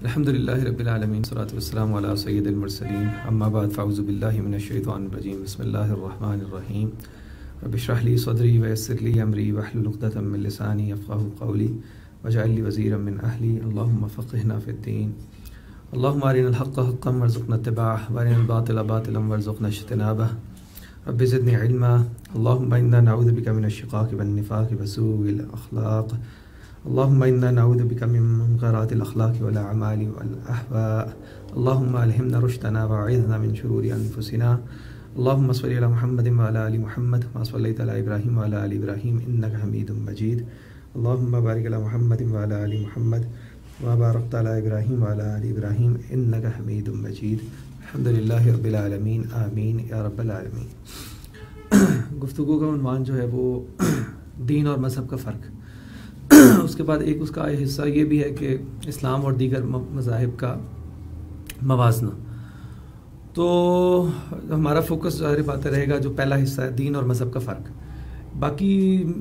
الحمدللہ رب العالمین والصلاۃ والسلام علی سید المرسلین اما بعد فاعوذ باللہ من الشیطان الرجیم بسم اللہ الرحمن الرحیم رب اشرح لی صدری ویسر لی امری واحلل عقدۃ من لسانی یفقهوا قولی واجعل لی وزیرا من اہلی اللہم فقہنا فی الدین اللہم ارنا الحق حقا وارزقنا اتباعہ وارنا الباطل باطلا وارزقنا اجتنابہ رب زدنی علما اللہم انا نعوذ بک من الشقاق والنفاق وسوء الاخلاق اللهم إنا نعوذ بك من منكرات الأخلاق والأعمال والأهواء اللهم ألهمنا رشدنا وأعذنا من شرور أنفسنا اللهم صل على محمد وعلى آل محمد كما صليت على إبراهيم وعلى آل إبراهيم إنك حميد مجيد اللهم بارك على محمد وعلى آل محمد كما باركت على إبراهيم وعلى آل إبراهيم إنك حميد مجيد الحمد لله رب العالمين آمين يا رب العالمين۔ گفتگو کا عنوان جو ہے وہ دین اور مذہب کا فرق، اس کے بعد ایک اس کا حصہ یہ بھی ہے کہ اسلام اور دیگر مذاہب کا موازنہ۔ تو ہمارا فوکس ظاہر بات رہے گا جو پہلا حصہ ہے دین اور مذہب کا فرق۔ باقی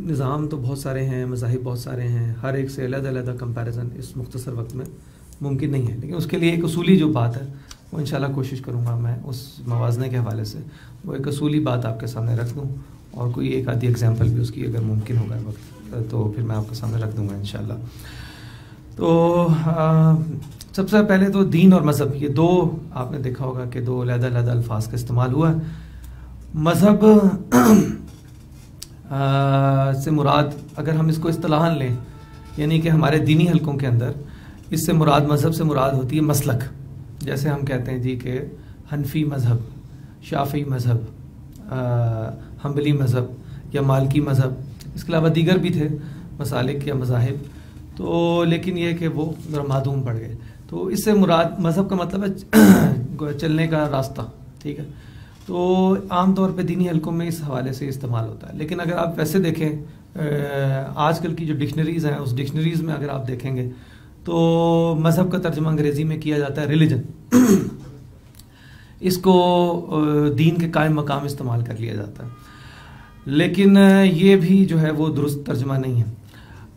نظام تو بہت سارے ہیں، مذاہب بہت سارے ہیں، ہر ایک سے علیحدہ علیحدہ کمپیریزن اس مختصر وقت میں ممکن نہیں ہے، لیکن اس کے لیے ایک اصولی جو بات ہے وہ انشاءاللہ کوشش کروں گا میں اس موازنے کے حوالے سے وہ ایک اصولی بات آپ کے سامنے رکھ دوں، اور کوئی ایک آدھی ایگزامپل بھی اس کی اگر ممکن ہوگا وقت تو پھر میں آپ کے سامنے رکھ دوں گا انشاءاللہ۔ تو سب سے پہلے تو دین اور مذہب، یہ دو آپ نے دیکھا ہوگا کہ دو علیحدہ علیحدہ الفاظ کا استعمال ہوا ہے۔ مذہب سے مراد اگر ہم اس کو اصطلاحاً لیں، یعنی کہ ہمارے دینی حلقوں کے اندر اس سے مراد مذہب سے مراد ہوتی ہے مسلک، جیسے ہم کہتے ہیں جی کہ حنفی مذہب، شافعی مذہب، حنبلی مذہب یا مالکی مذہب، اس کے علاوہ دیگر بھی تھے مسالک یا مذاہب، تو لیکن یہ کہ وہ ذرا معدوم پڑ گئے۔ تو اس سے مراد مذہب کا مطلب ہے چلنے کا راستہ، ٹھیک ہے۔ تو عام طور پہ دینی حلقوں میں اس حوالے سے استعمال ہوتا ہے، لیکن اگر آپ ویسے دیکھیں آج کل کی جو ڈکشنریز ہیں اس ڈکشنریز میں اگر آپ دیکھیں گے تو مذہب کا ترجمہ انگریزی میں کیا جاتا ہے ریلیجن، اس کو دین کے قائم مقام استعمال کر لیا جاتا ہے، لیکن یہ بھی جو ہے وہ درست ترجمہ نہیں ہے۔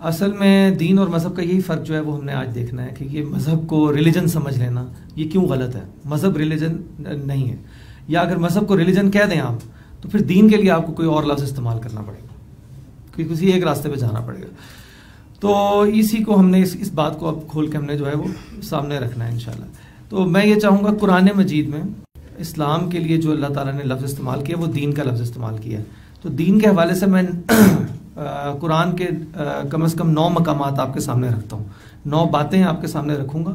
اصل میں دین اور مذہب کا یہی فرق جو ہے وہ ہم نے آج دیکھنا ہے کہ یہ مذہب کو ریلیجن سمجھ لینا یہ کیوں غلط ہے۔ مذہب ریلیجن نہیں ہے، یا اگر مذہب کو ریلیجن کہہ دیں آپ تو پھر دین کے لیے آپ کو کوئی اور لفظ استعمال کرنا پڑے گا، کسی ایک راستے پہ جانا پڑے گا۔ تو اسی کو ہم نے اس بات کو اب کھول کے ہم نے جو ہے وہ سامنے رکھنا ہے انشاءاللہ۔ تو میں یہ چاہوں گا قرآن مجید میں اسلام کے لیے جو اللہ تعالیٰ نے لفظ استعمال کیا وہ دین کا لفظ استعمال کیا ہے۔ تو دین کے حوالے سے میں قرآن کے کم از کم 9 مقامات آپ کے سامنے رکھتا ہوں، 9 باتیں آپ کے سامنے رکھوں گا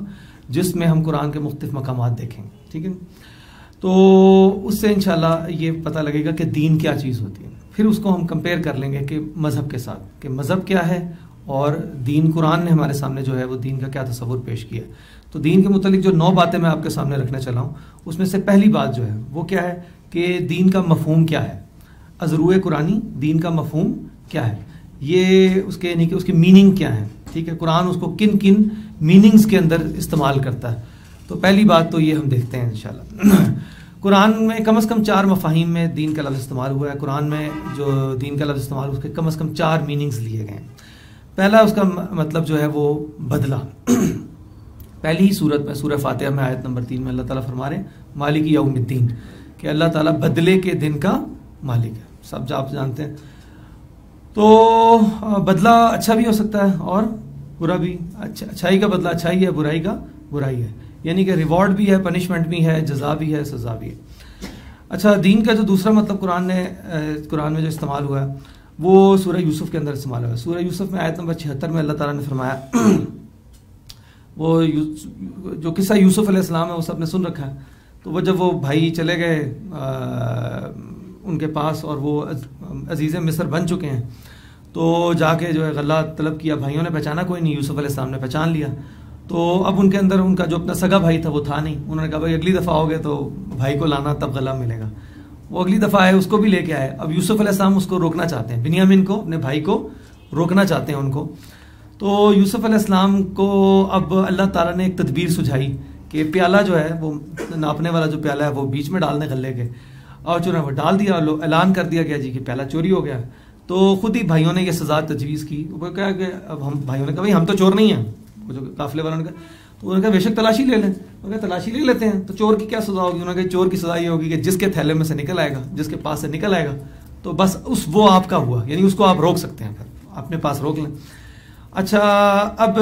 جس میں ہم قرآن کے مختلف مقامات دیکھیں گے، ٹھیک ہے۔ تو اس سے انشاءاللہ یہ پتہ لگے گا کہ دین کیا چیز ہوتی ہے، پھر اس کو ہم کمپیئر کر لیں گے کہ مذہب کے ساتھ کہ مذہب کیا ہے اور دین قرآن نے ہمارے سامنے جو ہے وہ دین کا کیا تصور پیش کیا ہے۔ تو دین کے متعلق جو 9 باتیں میں آپ کے سامنے رکھنا چلا ہوں اس میں سے پہلی بات جو ہے وہ کیا ہے کہ دین کا مفہوم کیا ہے، ازروع قرآنی دین کا مفہوم کیا ہے، یہ اس کے یعنی کہ اس کی میننگ کیا ہے، ٹھیک ہے، قرآن اس کو کن کن میننگز کے اندر استعمال کرتا ہے۔ تو پہلی بات تو یہ ہم دیکھتے ہیں انشاءاللہ۔ قرآن میں کم از کم 4 مفاہیم میں دین کا لفظ استعمال ہوا ہے۔ قرآن میں جو دین کا لفظ استعمال ہوا اس کے کم از کم 4 میننگز لیے گئے ہیں۔ پہلا اس کا مطلب جو ہے وہ بدلہ۔ پہلی ہی صورت میں سورہ فاتحہ میں آیت نمبر 3 میں اللہ تعالیٰ فرما رہے ہیں مالک یوم الدین، کہ اللہ تعالیٰ بدلے کے دن کا مالک ہے، سب آپ جانتے ہیں۔ تو بدلہ اچھا بھی ہو سکتا ہے اور برا بھی، اچھائی کا بدلہ اچھائی ہے، برائی کا برائی ہے، یعنی کہ ریوارڈ بھی ہے، پنشمنٹ بھی ہے، جزا بھی ہے، سزا بھی ہے۔ اچھا، دین کا جو دوسرا مطلب قرآن میں جو استعمال ہوا ہے وہ سورہ یوسف کے اندر استعمال ہوا ہے۔ سورہ یوسف میں آیت نمبر 76 میں اللہ تعالیٰ نے فرمایا، وہ جو قصہ یوسف علیہ السلام ہے وہ سب نے سن رکھا ہے۔ تو وہ جب وہ بھائی چلے گئے ان کے پاس اور وہ عزیز مصر بن چکے ہیں، تو جا کے جو ہے غلہ طلب کیا، بھائیوں نے پہچانا کوئی نہیں، یوسف علیہ السلام نے پہچان لیا۔ تو اب ان کے اندر ان کا جو اپنا سگا بھائی تھا وہ تھا نہیں، انہوں نے کہا بھائی اگلی دفعہ ہوگے تو بھائی کو لانا تب غلہ ملے گا۔ وہ اگلی دفعہ آئے، اس کو بھی لے کے آئے۔ اب یوسف علیہ السلام اس کو روکنا چاہتے ہیں، بنیامین کو، اپنے بھائی کو روکنا چاہتے ہیں ان کو۔ تو یوسف علیہ السلام کو اب اللہ تعالیٰ نے ایک تدبیر سجھائی کہ پیالہ جو ہے وہ ناپنے والا جو پیالہ ہے وہ بیچ میں ڈالنے غلے کے، اور جو ہے وہ ڈال دیا، اعلان کر دیا گیا جی کہ پیالہ چوری ہو گیا۔ تو خود ہی بھائیوں نے یہ سزا تجویز کی، وہ کہا کہ اب ہم بھائیوں نے کہا بھائی ہم تو چور نہیں ہیں، وہ جو قافلے والوں نے کہا تو انہوں نے کہا بے شک تلاشی لے لیں. انہوں نے کہا تلاشی لے لیتے ہیں. تو چور کی کیا سزا ہوگی؟ انہوں نے کہا چور کی سزا یہ ہوگی کہ جس کے تھیلے میں سے نکل آئے گا، جس کے پاس سے نکل آئے گا تو بس وہ آپ کا ہوا، یعنی اس کو آپ روک سکتے ہیں، پھر اپنے پاس روک لیں. اچھا اب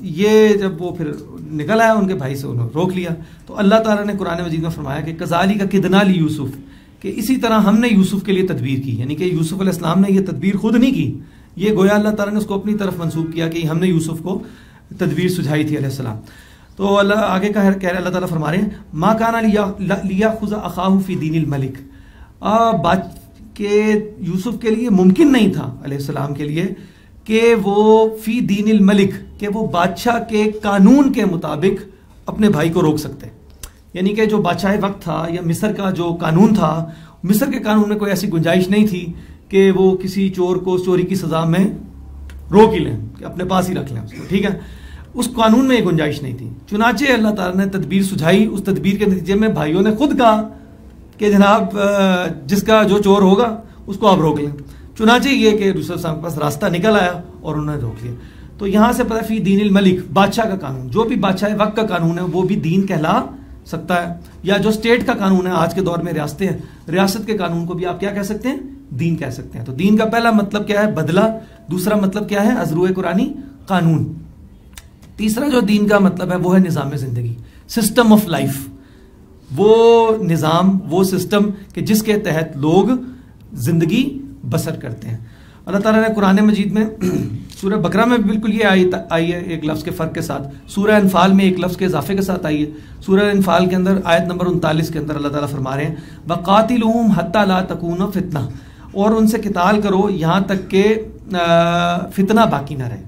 یہ جب وہ پھر نکل آیا ان کے بھائی سے، انہوں نے روک لیا. تو اللہ تعالیٰ نے قرآن مجید میں فرمایا کہ کذالک کدنا لیوسف، کہ اسی طرح ہم نے یوسف کے لیے تدبیر کی. یعنی کہ یوسف علیہ السلام نے یہ تدبیر خود نہیں کی، یہ گویا اللہ تعالیٰ نے اس کو اپنی طرف منسوب کیا کہ ہم نے یوسف کو تدبیر سجھائی تھی علیہ السلام. تو اللہ آگے کہہ رہے اللہ تعالیٰ فرما رہے ہیں ما کان لیاخذ اخاہ فی دین الملک، کہ یوسف کے لیے ممکن نہیں تھا علیہ السلام کے لیے کہ وہ فی دین الملک، کہ وہ بادشاہ کے قانون کے مطابق اپنے بھائی کو روک سکتے. یعنی کہ جو بادشاہ وقت تھا یا مصر کا جو قانون تھا، مصر کے قانون میں کوئی ایسی گنجائش نہیں تھی کہ وہ کسی چور کو چوری کی سزا میں روک ہی لیں، کہ اپنے پاس ہی رکھ لیں اس کو. ٹھیک ہے، اس قانون میں یہ گنجائش نہیں تھی. چنانچہ اللہ تعالیٰ نے تدبیر سجھائی. اس تدبیر کے نتیجے میں بھائیوں نے خود کہا کہ جناب جس کا جو چور ہوگا اس کو آپ روک لیں. چنانچہ یہ کہ یوسف صاحب کے پاس راستہ نکل آیا اور انہوں نے روک لیا. تو یہاں سے پتہ فی دین الملک، بادشاہ کا قانون، جو بھی بادشاہ وقت کا قانون ہے وہ بھی دین کہلا سکتا ہے. یا جو اسٹیٹ کا قانون ہے، آج کے دور میں ریاستیں ہیں، ریاست کے قانون کو بھی آپ کیا کہہ سکتے ہیں؟ دین کہہ سکتے ہیں. تو دین کا پہلا مطلب کیا ہے؟ بدلہ. دوسرا مطلب کیا ہے؟ ازروع قرآنی قانون. تیسرا جو دین کا مطلب ہے وہ ہے نظام زندگی، سسٹم آف لائف. وہ نظام، وہ سسٹم کہ جس کے تحت لوگ زندگی بسر کرتے ہیں. اللہ تعالیٰ نے قرآن مجید میں سورہ بقرہ میں بالکل یہ آئی ہے ایک لفظ کے فرق کے ساتھ، سورہ انفال میں ایک لفظ کے اضافے کے ساتھ آئی ہے. سورہ انفال کے اندر آیت نمبر 39 کے اندر اللہ تعالیٰ فرما رہے ہیں وَقَاتِلُوهُمْ حَتَّى لَا تَكُونَ فِتْنَةٌ، اور ان سے قتال کرو یہاں تک کہ فتنہ باقی نہ رہے.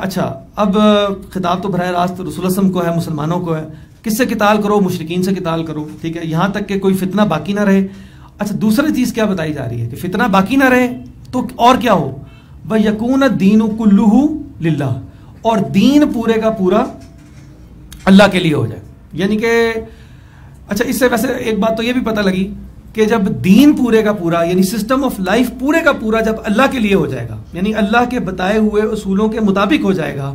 اچھا اب خطاب تو براہ راست رسول اللہ صلی اللہ علیہ وسلم کو ہے، مسلمانوں کو ہے. کس سے قتال کرو؟ مشرکین سے قتال کرو. ٹھیک ہے، یہاں تک کہ کوئی فتنہ باقی نہ رہے. اچھا دوسری چیز کیا بتائی جا رہی ہے کہ فتنہ باقی نہ رہے تو اور کیا ہو؟ وَيَكُونَ الدِّينُ كُلُّهُ لِلَّهِ، اور دین پورے کا پورا اللہ کے لیے ہو جائے. یعنی کہ اچھا اس سے ویسے ایک بات تو یہ بھی پتہ لگی کہ جب دین پورے کا پورا، یعنی سسٹم آف لائف پورے کا پورا جب اللہ کے لیے ہو جائے گا، یعنی اللہ کے بتائے ہوئے اصولوں کے مطابق ہو جائے گا،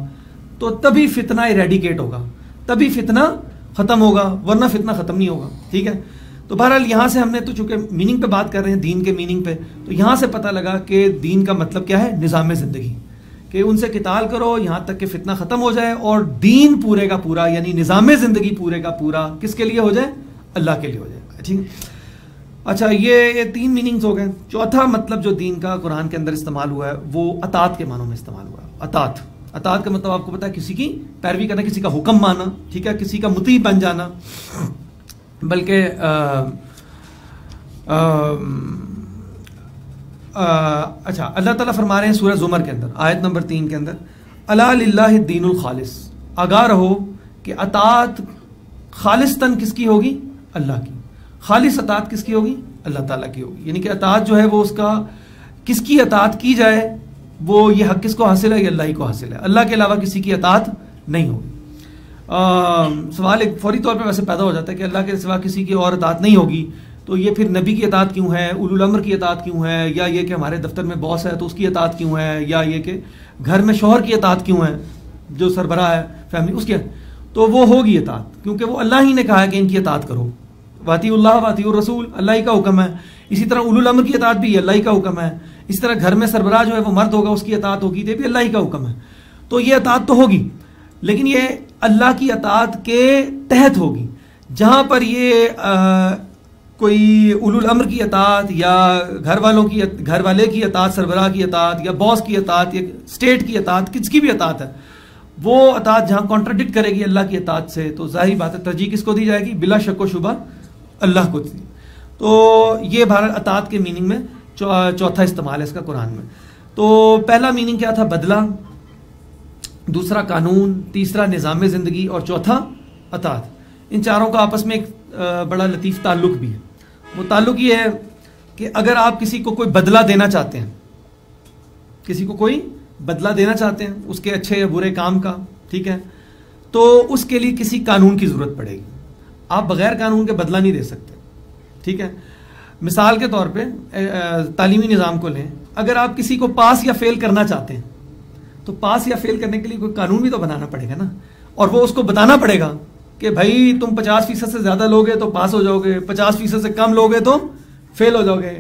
تو تبھی فتنہ ایریڈیکیٹ ہوگا، تبھی فتنہ ختم ہوگا، ورنہ فتنہ ختم نہیں ہوگا. ٹھیک ہے، تو بہرحال یہاں سے ہم نے تو چونکہ میننگ پہ بات کر رہے ہیں، دین کے میننگ پہ، تو یہاں سے پتہ لگا کہ دین کا مطلب کیا ہے؟ نظام زندگی، کہ ان سے قتال کرو یہاں تک کہ فتنہ ختم ہو جائے اور دین پورے کا پورا، یعنی نظام زندگی پورے کا پورا کس کے لیے ہو جائے؟ اللہ کے لیے ہو جائے. ٹھیک ہے، اچھا یہ 3 میننگز ہو گئے. چوتھا مطلب جو دین کا قرآن کے اندر استعمال ہوا ہے وہ اطاعت کے معنوں میں استعمال ہوا ہے. اطاعت کا مطلب آپ کو پتا ہے کسی کی پیروی کرنا، کسی کا حکم ماننا. ٹھیک ہے، کسی کا مطیع بن جانا. بلکہ اچھا اللہ تعالیٰ فرما رہے ہیں سورہ زمر کے اندر آیت نمبر 3 کے اندر الا للہ الدین الخالص، آگاہ رہو کہ اطاعت خالصتاً کس کی ہوگی؟ اللہ کی. خالص اطاعت کس کی ہوگی؟ اللہ تعالیٰ کی ہوگی. یعنی کہ اطاعت جو ہے وہ اس کا کس کی اطاعت کی جائے، وہ یہ حق کس کو حاصل ہے؟ یہ اللہ ہی کو حاصل ہے. اللہ کے علاوہ کسی کی اطاعت نہیں ہوگی. سوال ایک فوری طور پہ ویسے پیدا ہو جاتا ہے کہ اللہ کے سوا کسی کی اور اطاعت نہیں ہوگی، تو یہ پھر نبی کی اطاعت کیوں ہے؟ اولو الامر کی اطاعت کیوں ہے؟ یا یہ کہ ہمارے دفتر میں باس ہے تو اس کی اطاعت کیوں ہے؟ یا یہ کہ گھر میں شوہر کی اطاعت کیوں ہے، جو سربراہ ہے فیملی اس کی؟ تو وہ ہوگی اطاعت، کیونکہ وہ اللہ ہی نے کہا ہے کہ ان کی اطاعت کرو. واطیعوا اللہ واطیعوا الرسول، اللہ ہی کا حکم ہے. اسی طرح اولو الامر کی اطاعت بھی اللہ ہی کا حکم ہے. اسی طرح گھر میں سربراہ جو ہے وہ مرد ہوگا، اس کی اطاعت ہوگی، یہ بھی اللہ ہی کا حکم ہے. تو یہ اطاعت تو ہوگی، لیکن یہ اللہ کی اطاعت کے تحت ہوگی. جہاں پر یہ کوئی اولو الامر کی اطاعت یا گھر والے کی اطاعت، سربراہ کی اطاعت یا باس کی اطاعت یا اسٹیٹ کی اطاعت، کس کی بھی اطاعت ہے، وہ اطاعت جہاں کانٹراڈکٹ کرے گی اللہ کی اطاعت سے، تو ظاہری بات ہے ترجیح کس کو دی جائے گی؟ بلا شک و شبہ اللہ کو دی. تو یہ بھارت اطاعت کے میننگ میں چوتھا استعمال ہے اس کا قرآن میں. تو پہلا میننگ کیا تھا؟ بدلہ، دوسرا قانون، تیسرا نظام زندگی اور چوتھا اطاعت. ان چاروں کا آپس میں ایک بڑا لطیف تعلق بھی ہے. وہ تعلق یہ ہے کہ اگر آپ کسی کو کوئی بدلہ دینا چاہتے ہیں، کسی کو کوئی بدلہ دینا چاہتے ہیں اس کے اچھے یا برے کام کا، ٹھیک ہے، تو اس کے لیے کسی قانون کی ضرورت پڑے گی. آپ بغیر قانون کے بدلہ نہیں دے سکتے. ٹھیک ہے، مثال کے طور پہ تعلیمی نظام کو لیں. اگر آپ کسی کو پاس یا فیل کرنا چاہتے ہیں تو پاس یا فیل کرنے کے لیے کوئی قانون بھی تو بنانا پڑے گا نا, اور وہ اس کو بتانا پڑے گا کہ بھائی تم 50% سے زیادہ لوگے تو پاس ہو جاؤ گے, 50% سے کم لوگے تو فیل ہو جاؤ گے.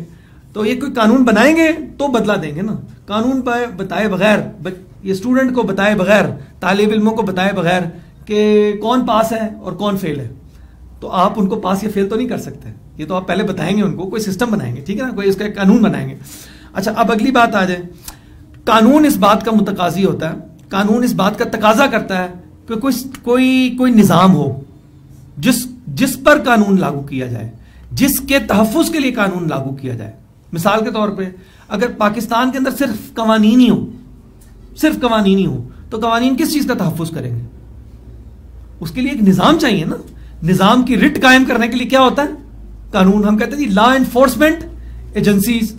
تو یہ کوئی قانون بنائیں گے تو بدلا دیں گے نا. قانون بتائے بغیر, یہ اسٹوڈنٹ کو بتائے بغیر, طالب علموں کو بتائے بغیر کہ کون پاس ہے اور کون فیل ہے, تو آپ ان کو پاس یا فیل تو نہیں کر سکتے. یہ تو آپ پہلے بتائیں گے ان کو, کوئی سسٹم بنائیں گے, ٹھیک ہے نا, کوئی اس کا ایک قانون بنائیں گے. اچھا, اب اگلی بات آ جائے. قانون اس بات کا متقاضی ہوتا ہے, قانون اس بات کا تقاضا کرتا ہے کہ کوئی نظام ہو جس پر قانون لاگو کیا جائے, جس کے تحفظ کے لیے قانون لاگو کیا جائے. مثال کے طور پہ اگر پاکستان کے اندر صرف قوانین ہی ہو تو قوانین کس چیز کا تحفظ کریں گے؟ اس کے لیے ایک نظام چاہیے نا. نظام کی رٹ قائم کرنے کے لیے کیا ہوتا ہے؟ قانون. ہم کہتے ہیں جی لا انفورسمنٹ ایجنسیز.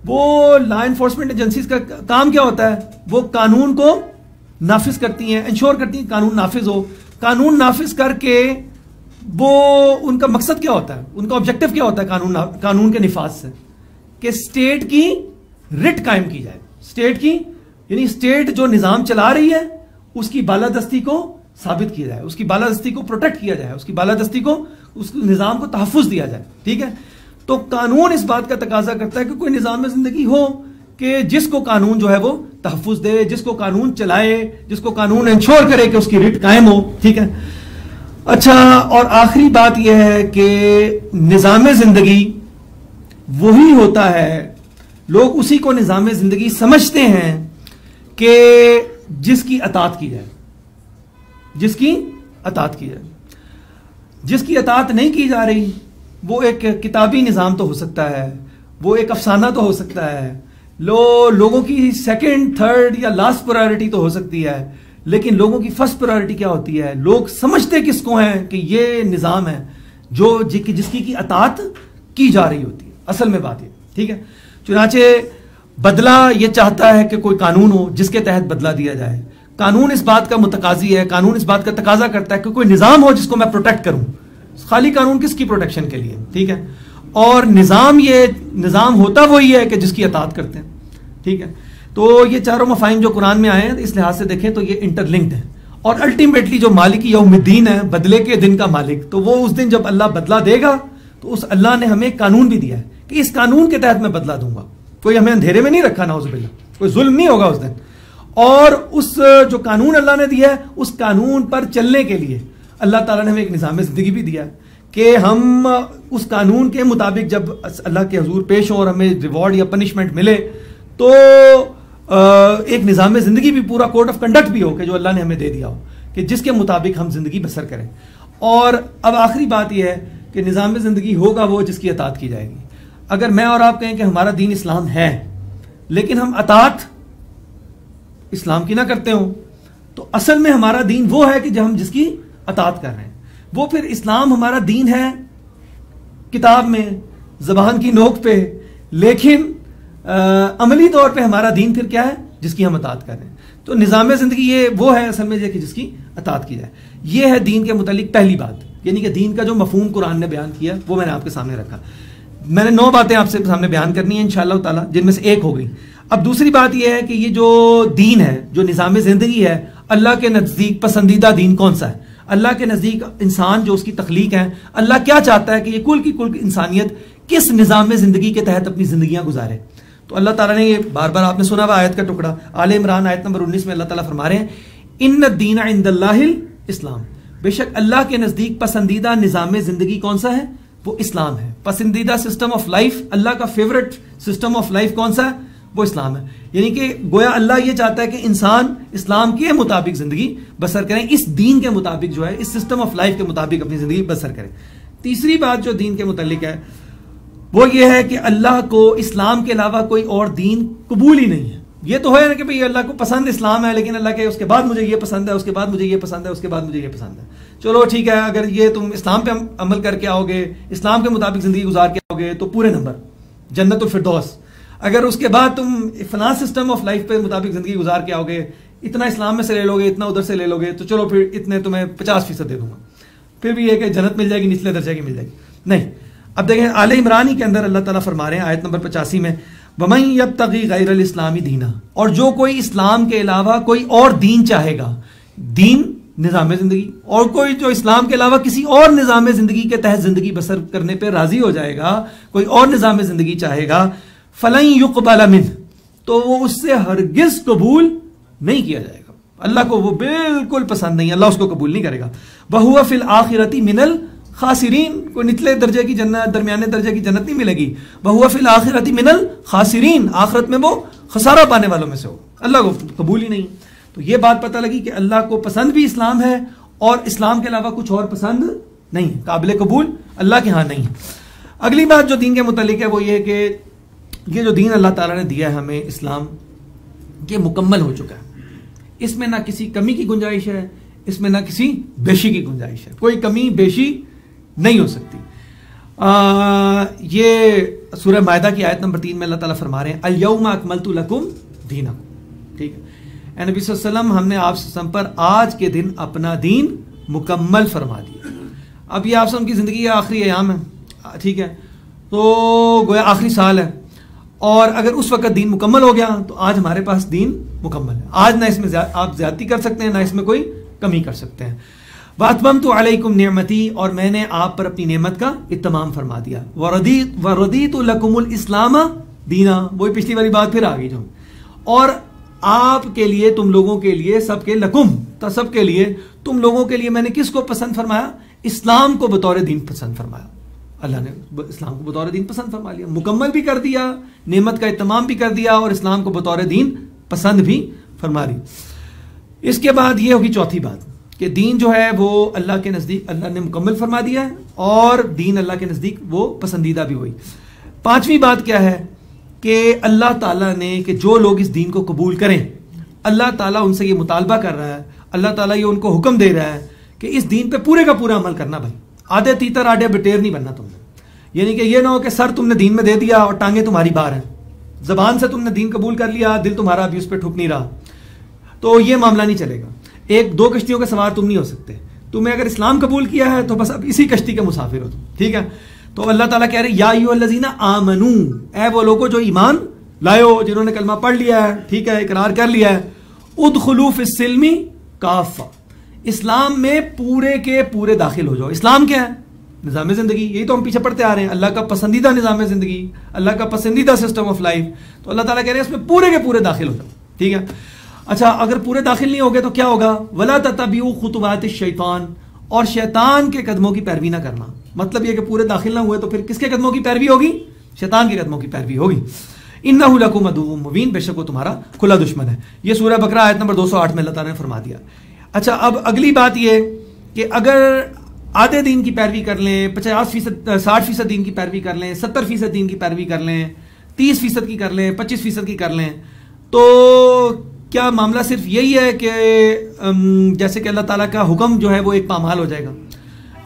وہ لا انفورسمنٹ ایجنسیز کا کام کیا ہوتا ہے؟ وہ قانون کو نافذ کرتی ہیں, انشور کرتی ہیں قانون نافذ ہو. قانون نافذ کر کے وہ ان کا مقصد کیا ہوتا ہے, ان کا آبجیکٹو کیا ہوتا ہے قانون کے نفاذ سے؟ کہ اسٹیٹ کی رٹ قائم کی جائے. اسٹیٹ کی یعنی اسٹیٹ جو نظام چلا رہی ہے اس کی بالادستی کو ثابت کیا جائے, اس کی بالادستی کو پروٹیکٹ کیا جائے, اس کی بالادستی کو, اس نظام کو تحفظ دیا جائے. ٹھیک ہے, تو قانون اس بات کا تقاضا کرتا ہے کہ کوئی نظام زندگی ہو کہ جس کو قانون جو ہے وہ تحفظ دے, جس کو قانون چلائے, جس کو قانون انشور کرے کہ اس کی رٹ قائم ہو. ٹھیک ہے. اچھا, اور آخری بات یہ ہے کہ نظام زندگی وہی ہوتا ہے, لوگ اسی کو نظام زندگی سمجھتے ہیں کہ جس کی اطاعت کی جائے, جس کی اطاعت کی جائے. جس کی اطاعت نہیں کی جا رہی وہ ایک کتابی نظام تو ہو سکتا ہے, وہ ایک افسانہ تو ہو سکتا ہے, لوگوں کی سیکنڈ, تھرڈ یا لاسٹ پرائرٹی تو ہو سکتی ہے, لیکن لوگوں کی فرسٹ پرائرٹی کیا ہوتی ہے؟ لوگ سمجھتے کس کو ہیں کہ یہ نظام ہے جس کی اطاعت کی جا رہی ہوتی ہے. اصل میں بات یہ, ٹھیک ہے. چنانچہ بدلہ یہ چاہتا ہے کہ کوئی قانون ہو جس کے تحت بدلہ دیا جائے. قانون اس بات کا متقاضی ہے, قانون اس بات کا تقاضا کرتا ہے کہ کوئی نظام ہو جس کو میں پروٹیکٹ کروں. خالی قانون کس کی پروٹیکشن کے لیے؟ ٹھیک ہے. اور نظام ہوتا وہی ہے کہ جس کی اطاعت کرتے ہیں. ٹھیک ہے. تو یہ چاروں مفاہیم جو قرآن میں آئے ہیں اس لحاظ سے دیکھیں تو یہ انٹر لنکڈ ہیں, اور الٹیمیٹلی جو مالک یوم الدین ہے, بدلے کے دن کا مالک, تو وہ اس دن جب اللہ بدلہ دے گا تو اس اللہ نے ہمیں قانون بھی دیا ہے کہ اس قانون کے تحت میں بدلہ دوں گا. کوئی ہمیں اندھیرے میں نہیں رکھا, نعوذ باللہ, کوئی ظلم نہیں ہوگا اس دن. اور اس جو قانون اللہ نے دیا ہے اس قانون پر چلنے کے لیے اللہ تعالیٰ نے ہمیں ایک نظام زندگی بھی دیا ہے کہ ہم اس قانون کے مطابق جب اللہ کے حضور پیش ہوں اور ہمیں ریوارڈ یا پنشمنٹ ملے تو ایک نظام زندگی بھی, پورا کوڈ آف کنڈکٹ بھی ہو کہ جو اللہ نے ہمیں دے دیا ہو کہ جس کے مطابق ہم زندگی بسر کریں. اور اب آخری بات یہ ہے کہ نظام زندگی ہوگا وہ جس کی اطاعت کی جائے گی. اگر میں اور آپ کہیں کہ ہمارا دین اسلام ہے لیکن ہم اطاعت اسلام کی نہ کرتے ہوں تو اصل میں ہمارا دین وہ ہے کہ جب ہم جس کی اطاعت کر رہے ہیں. وہ پھر اسلام ہمارا دین ہے کتاب میں, زبان کی نوک پہ, لیکن عملی طور پہ ہمارا دین پھر کیا ہے؟ جس کی ہم اطاعت کر رہے ہیں. تو نظام زندگی یہ وہ ہے اصل میں کہ جس کی اطاعت کی جائے. یہ ہے دین کے متعلق پہلی بات, یعنی کہ دین کا جو مفہوم قرآن نے بیان کیا وہ میں نے آپ کے سامنے رکھا. میں نے 9 باتیں آپ سے سامنے بیان کرنی ہیں انشاءاللہ تعالی, جن میں سے ایک ہو گئی. اب دوسری بات یہ ہے کہ یہ جو دین ہے, جو نظام زندگی ہے, اللہ کے نزدیک پسندیدہ دین کون سا ہے؟ اللہ کے نزدیک انسان جو اس کی تخلیق ہے, اللہ کیا چاہتا ہے کہ یہ کل کی کل انسانیت کس نظام زندگی کے تحت اپنی زندگیاں گزارے. تو اللہ تعالیٰ نے یہ بار بار آپ نے سنا ہوا آیت کا ٹکڑا, آل عمران آیت نمبر 19 میں اللہ تعالیٰ فرما رہے ہیں ان الدین عند اللہ الاسلام, بے شک اللہ کے نزدیک پسندیدہ نظام زندگی کون سا ہے؟ وہ اسلام ہے. پسندیدہ سسٹم آف لائف, اللہ کا فیورٹ سسٹم آف لائف کون سا ہے؟ وہ اسلام ہے. یعنی کہ گویا اللہ یہ چاہتا ہے کہ انسان اسلام کے مطابق زندگی بسر کریں, اس دین کے مطابق جو ہے, اس سسٹم آف لائف کے مطابق اپنی زندگی بسر کریں. تیسری بات جو دین کے متعلق ہے وہ یہ ہے کہ اللہ کو اسلام کے علاوہ کوئی اور دین قبول ہی نہیں ہے. یہ تو ہے نا کہ بھئی اللہ کو پسند اسلام ہے, لیکن اللہ کے اس کے بعد مجھے یہ پسند ہے, اس کے بعد مجھے یہ پسند ہے, اس کے بعد مجھے یہ پسند ہے. چلو ٹھیک ہے, اگر یہ تم اسلام پہ عمل کر کے آؤ گے, اسلام کے مطابق زندگی گزار کے آؤ گے تو پورے نمبر جنت الفردوس. اگر اس کے بعد تم فلاں سسٹم آف لائف پہ مطابق زندگی گزار کے آؤ گے, اتنا اسلام میں سے لے لو گے, اتنا ادھر سے لے لو گے, تو چلو پھر اتنے تمہیں 50% دے دوں گا, پھر بھی یہ کہ جنت مل جائے گی, نچلے درجے کی مل جائے گی. نہیں. اب دیکھیں آل عمران کے اندر اللہ تعالیٰ فرما رہے ہیں آیت نمبر 85 میں, وَمَن يَبْتَغِي غَيْرَ الْإِسْلَامِ دِينًا، اور جو کوئی اسلام کے علاوہ کوئی اور دین چاہے گا، دین نظام زندگی، اور کوئی جو اسلام کے علاوہ کسی اور نظام زندگی کے تحت زندگی بسر کرنے پہ راضی ہو جائے گا، کوئی اور نظام زندگی چاہے گا، فَلَن يُقْبَلَ مِنْهُ، تو وہ اس سے ہرگز قبول نہیں کیا جائے گا، اللہ کو وہ بالکل پسند نہیں، اللہ اس کو قبول نہیں کرے گا۔ وَهُوَ فِي الْآخِرَةِ مِنَ الْخَاسِرِينَ، کوئی نچلے درجے کی جنت، درمیانے درجے کی جنت نہیں ملے گی۔ وَهُوَ فِي الْآخِرَةِ مِنَ الْخَاسِرِينَ، آخرت میں وہ خسارہ پانے والوں میں سے ہو، اللہ کو قبول ہی نہیں۔ تو یہ بات پتہ لگی کہ اللہ کو پسند بھی اسلام ہے اور اسلام کے علاوہ کچھ اور پسند نہیں، قابل قبول اللہ کے ہاں نہیں۔ اگلی بات جو دین کے متعلق ہے وہ یہ کہ یہ جو دین اللہ تعالیٰ نے دیا ہے ہمیں، اسلام، یہ مکمل ہو چکا ہے، اس میں نہ کسی کمی کی گنجائش ہے، اس میں نہ کسی بیشی کی گنجائش ہے، کوئی کمی بیشی نہیں ہو سکتی۔ یہ سورہ مائدہ کی آیت نمبر 3 میں اللہ تعالیٰ فرما رہے ہیں الیوم اکملت لکم دینکم، ٹھیک ہے، اے نبی صلی اللہ علیہ وسلم ہم نے آپ سے پر آج کے دن اپنا دین مکمل فرما دیا۔ اب یہ آپ سے کی زندگی کا آخری ایام ہے، ٹھیک ہے، تو گویا آخری سال ہے، اور اگر اس وقت دین مکمل ہو گیا تو آج ہمارے پاس دین مکمل ہے، آج نہ اس میں آپ زیادتی کر سکتے ہیں، نہ اس میں کوئی کمی کر سکتے ہیں۔ وَأَتْمَمْتُ عَلَيْكُمْ نِعْمَتِي، اور میں نے آپ پر اپنی نعمت کا اتمام فرما دیا۔ وَرَضِيتُ لَكُمُ الْإِسْلَامَ دِينًا، وہی پچھلی والی بات پھر آ گئی جو، اور آپ کے لیے، تم لوگوں کے لیے، سب کے لکم، سب کے لیے، تم لوگوں کے لیے میں نے کس کو پسند فرمایا؟ اسلام کو بطور دین پسند فرمایا۔ اللہ نے اسلام کو بطور دین پسند فرما لیا، مکمل بھی کر دیا، نعمت کا اتمام بھی کر دیا، اور اسلام کو بطور دین پسند بھی فرما لی۔ اس کے بعد یہ ہوگی چوتھی بات کہ دین جو ہے وہ اللہ کے نزدیک اللہ نے مکمل فرما دیا ہے، اور دین اللہ کے نزدیک وہ پسندیدہ بھی ہوئی۔ پانچویں بات کیا ہے کہ اللہ تعالیٰ نے کہ جو لوگ اس دین کو قبول کریں، اللہ تعالیٰ ان سے یہ مطالبہ کر رہا ہے، اللہ تعالیٰ یہ ان کو حکم دے رہا ہے کہ اس دین پہ پورے کا پورا عمل کرنا بھائی، آدھے تیتر آدھے بٹیر نہیں بننا تم نے، یعنی کہ یہ نہ ہو کہ سر تم نے دین میں دے دیا اور ٹانگیں تمہاری باہر ہیں، زبان سے تم نے دین قبول کر لیا، دل تمہارا ابھی اس پہ ٹھک نہیں رہا، تو یہ معاملہ نہیں چلے گا۔ ایک دو کشتیوں کے سوار تم نہیں ہو سکتے، تمہیں اگر اسلام قبول کیا ہے تو بس اب اسی کشتی کے مسافر ہو تم، ٹھیک ہے۔ تو اللہ تعالیٰ کہہ رہے یا ایھا الذین آمنو، اے وہ لوگوں جو ایمان لائے ہو، جنہوں نے کلمہ پڑھ لیا ہے، ٹھیک ہے، اقرار کر لیا ہے، ادخلوا فی السلم کافہ، اسلام میں پورے کے پورے داخل ہو جاؤ۔ اسلام کیا ہے؟ نظام زندگی، یہی تو ہم پیچھے پڑھتے آ رہے ہیں، اللہ کا پسندیدہ نظام زندگی، اللہ کا پسندیدہ سسٹم آف لائف، تو اللہ تعالیٰ کہہ رہے ہیں اس میں پورے کے پورے داخل ہو جاؤ، ٹھیک ہے۔ اچھا، اگر پورے داخل نہیں ہوگے تو کیا ہوگا؟ وَلَا تَتَّبِعُوا خُطُوَاتِ الشَّيْطَانِ، اور شیطان کے قدموں کی پیروی نہ کرنا، مطلب یہ کہ پورے داخل نہ ہوئے تو پھر کس کے قدموں کی پیروی ہوگی؟ شیطان کے قدموں کی پیروی ہوگی۔ اِنَّهُ لَكُمْ عَدُوٌّ مُّبِينٌ، بے شک وہ تمہارا کھلا دشمن ہے۔ یہ سورہ بقرہ آیت نمبر 208 میں اللہ تعالیٰ نے فرما دیا۔ اچھا، اب اگلی بات یہ کہ اگر آدھے دین کی پیروی کر لیں، 50%، 60% دین کی پیروی کر لیں، 70% دین کی پیروی کر لیں، 30% کی کر لیں، 25% کی کر لیں، تو کیا معاملہ صرف یہی ہے کہ جیسے کہ اللہ تعالیٰ کا حکم جو ہے وہ ایک پامال ہو جائے گا؟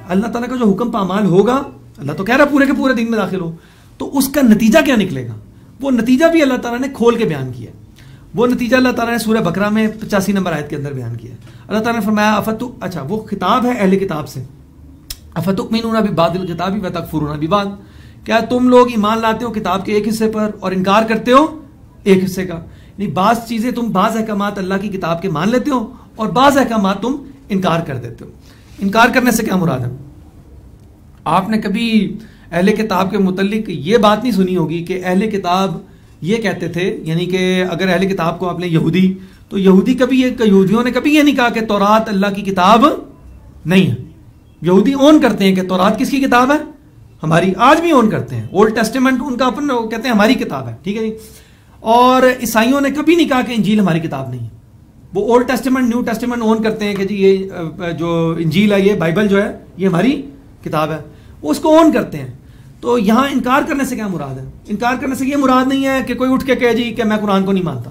اللہ تعالیٰ کا جو حکم پامال ہوگا، اللہ تو کہہ رہا پورے کے پورے دین میں داخل ہو، تو اس کا نتیجہ کیا نکلے گا؟ وہ نتیجہ بھی اللہ تعالیٰ نے کھول کے بیان کیا ہے۔ وہ نتیجہ اللہ تعالیٰ نے سورہ بقرہ میں 85 نمبر آیت کے اندر بیان کیا ہے۔ اللہ تعالیٰ نے فرمایا اچھا، وہ خطاب ہے اہل کتاب سے، افتؤمنون ببعض الکتاب وتکفرون ببعض، کیا تم لوگ ایمان لاتے ہو کتاب کے ایک حصے پر اور انکار کرتے ہو ایک حصے کا؟ یعنی بعض چیزیں تم، بعض احکامات اللہ کی کتاب کے مان لیتے ہو اور بعض احکامات تم انکار کر دیتے ہو۔ انکار کرنے سے کیا مراد ہے؟ آپ نے کبھی اہل کتاب کے متعلق یہ بات نہیں سنی ہوگی کہ اہل کتاب یہ کہتے تھے، یعنی کہ اگر اہل کتاب کو آپ نے یہودی، تو یہودیوں نے کبھی یہ نہیں کہا کہ تورات اللہ کی کتاب نہیں ہے۔ یہودی اون کرتے ہیں کہ تورات کس کی کتاب ہے؟ ہماری، آج بھی اون کرتے ہیں، اولڈ ٹیسٹیمنٹ ان کا اپنا کہتے ہیں ہماری کتاب ہے، ٹھیک ہے جی۔ اور عیسائیوں نے کبھی نہیں کہا کہ انجیل ہماری کتاب نہیں ہے، وہ اولڈ ٹیسٹیمنٹ، نیو ٹیسٹیمنٹ اون کرتے ہیں کہ جی یہ جو انجیل ہے، یہ بائبل جو ہے یہ ہماری کتاب ہے، وہ اس کو اون کرتے ہیں۔ تو یہاں انکار کرنے سے کیا مراد ہے؟ انکار کرنے سے یہ مراد نہیں ہے کہ کوئی اٹھ کے کہے جی کہ میں قرآن کو نہیں مانتا،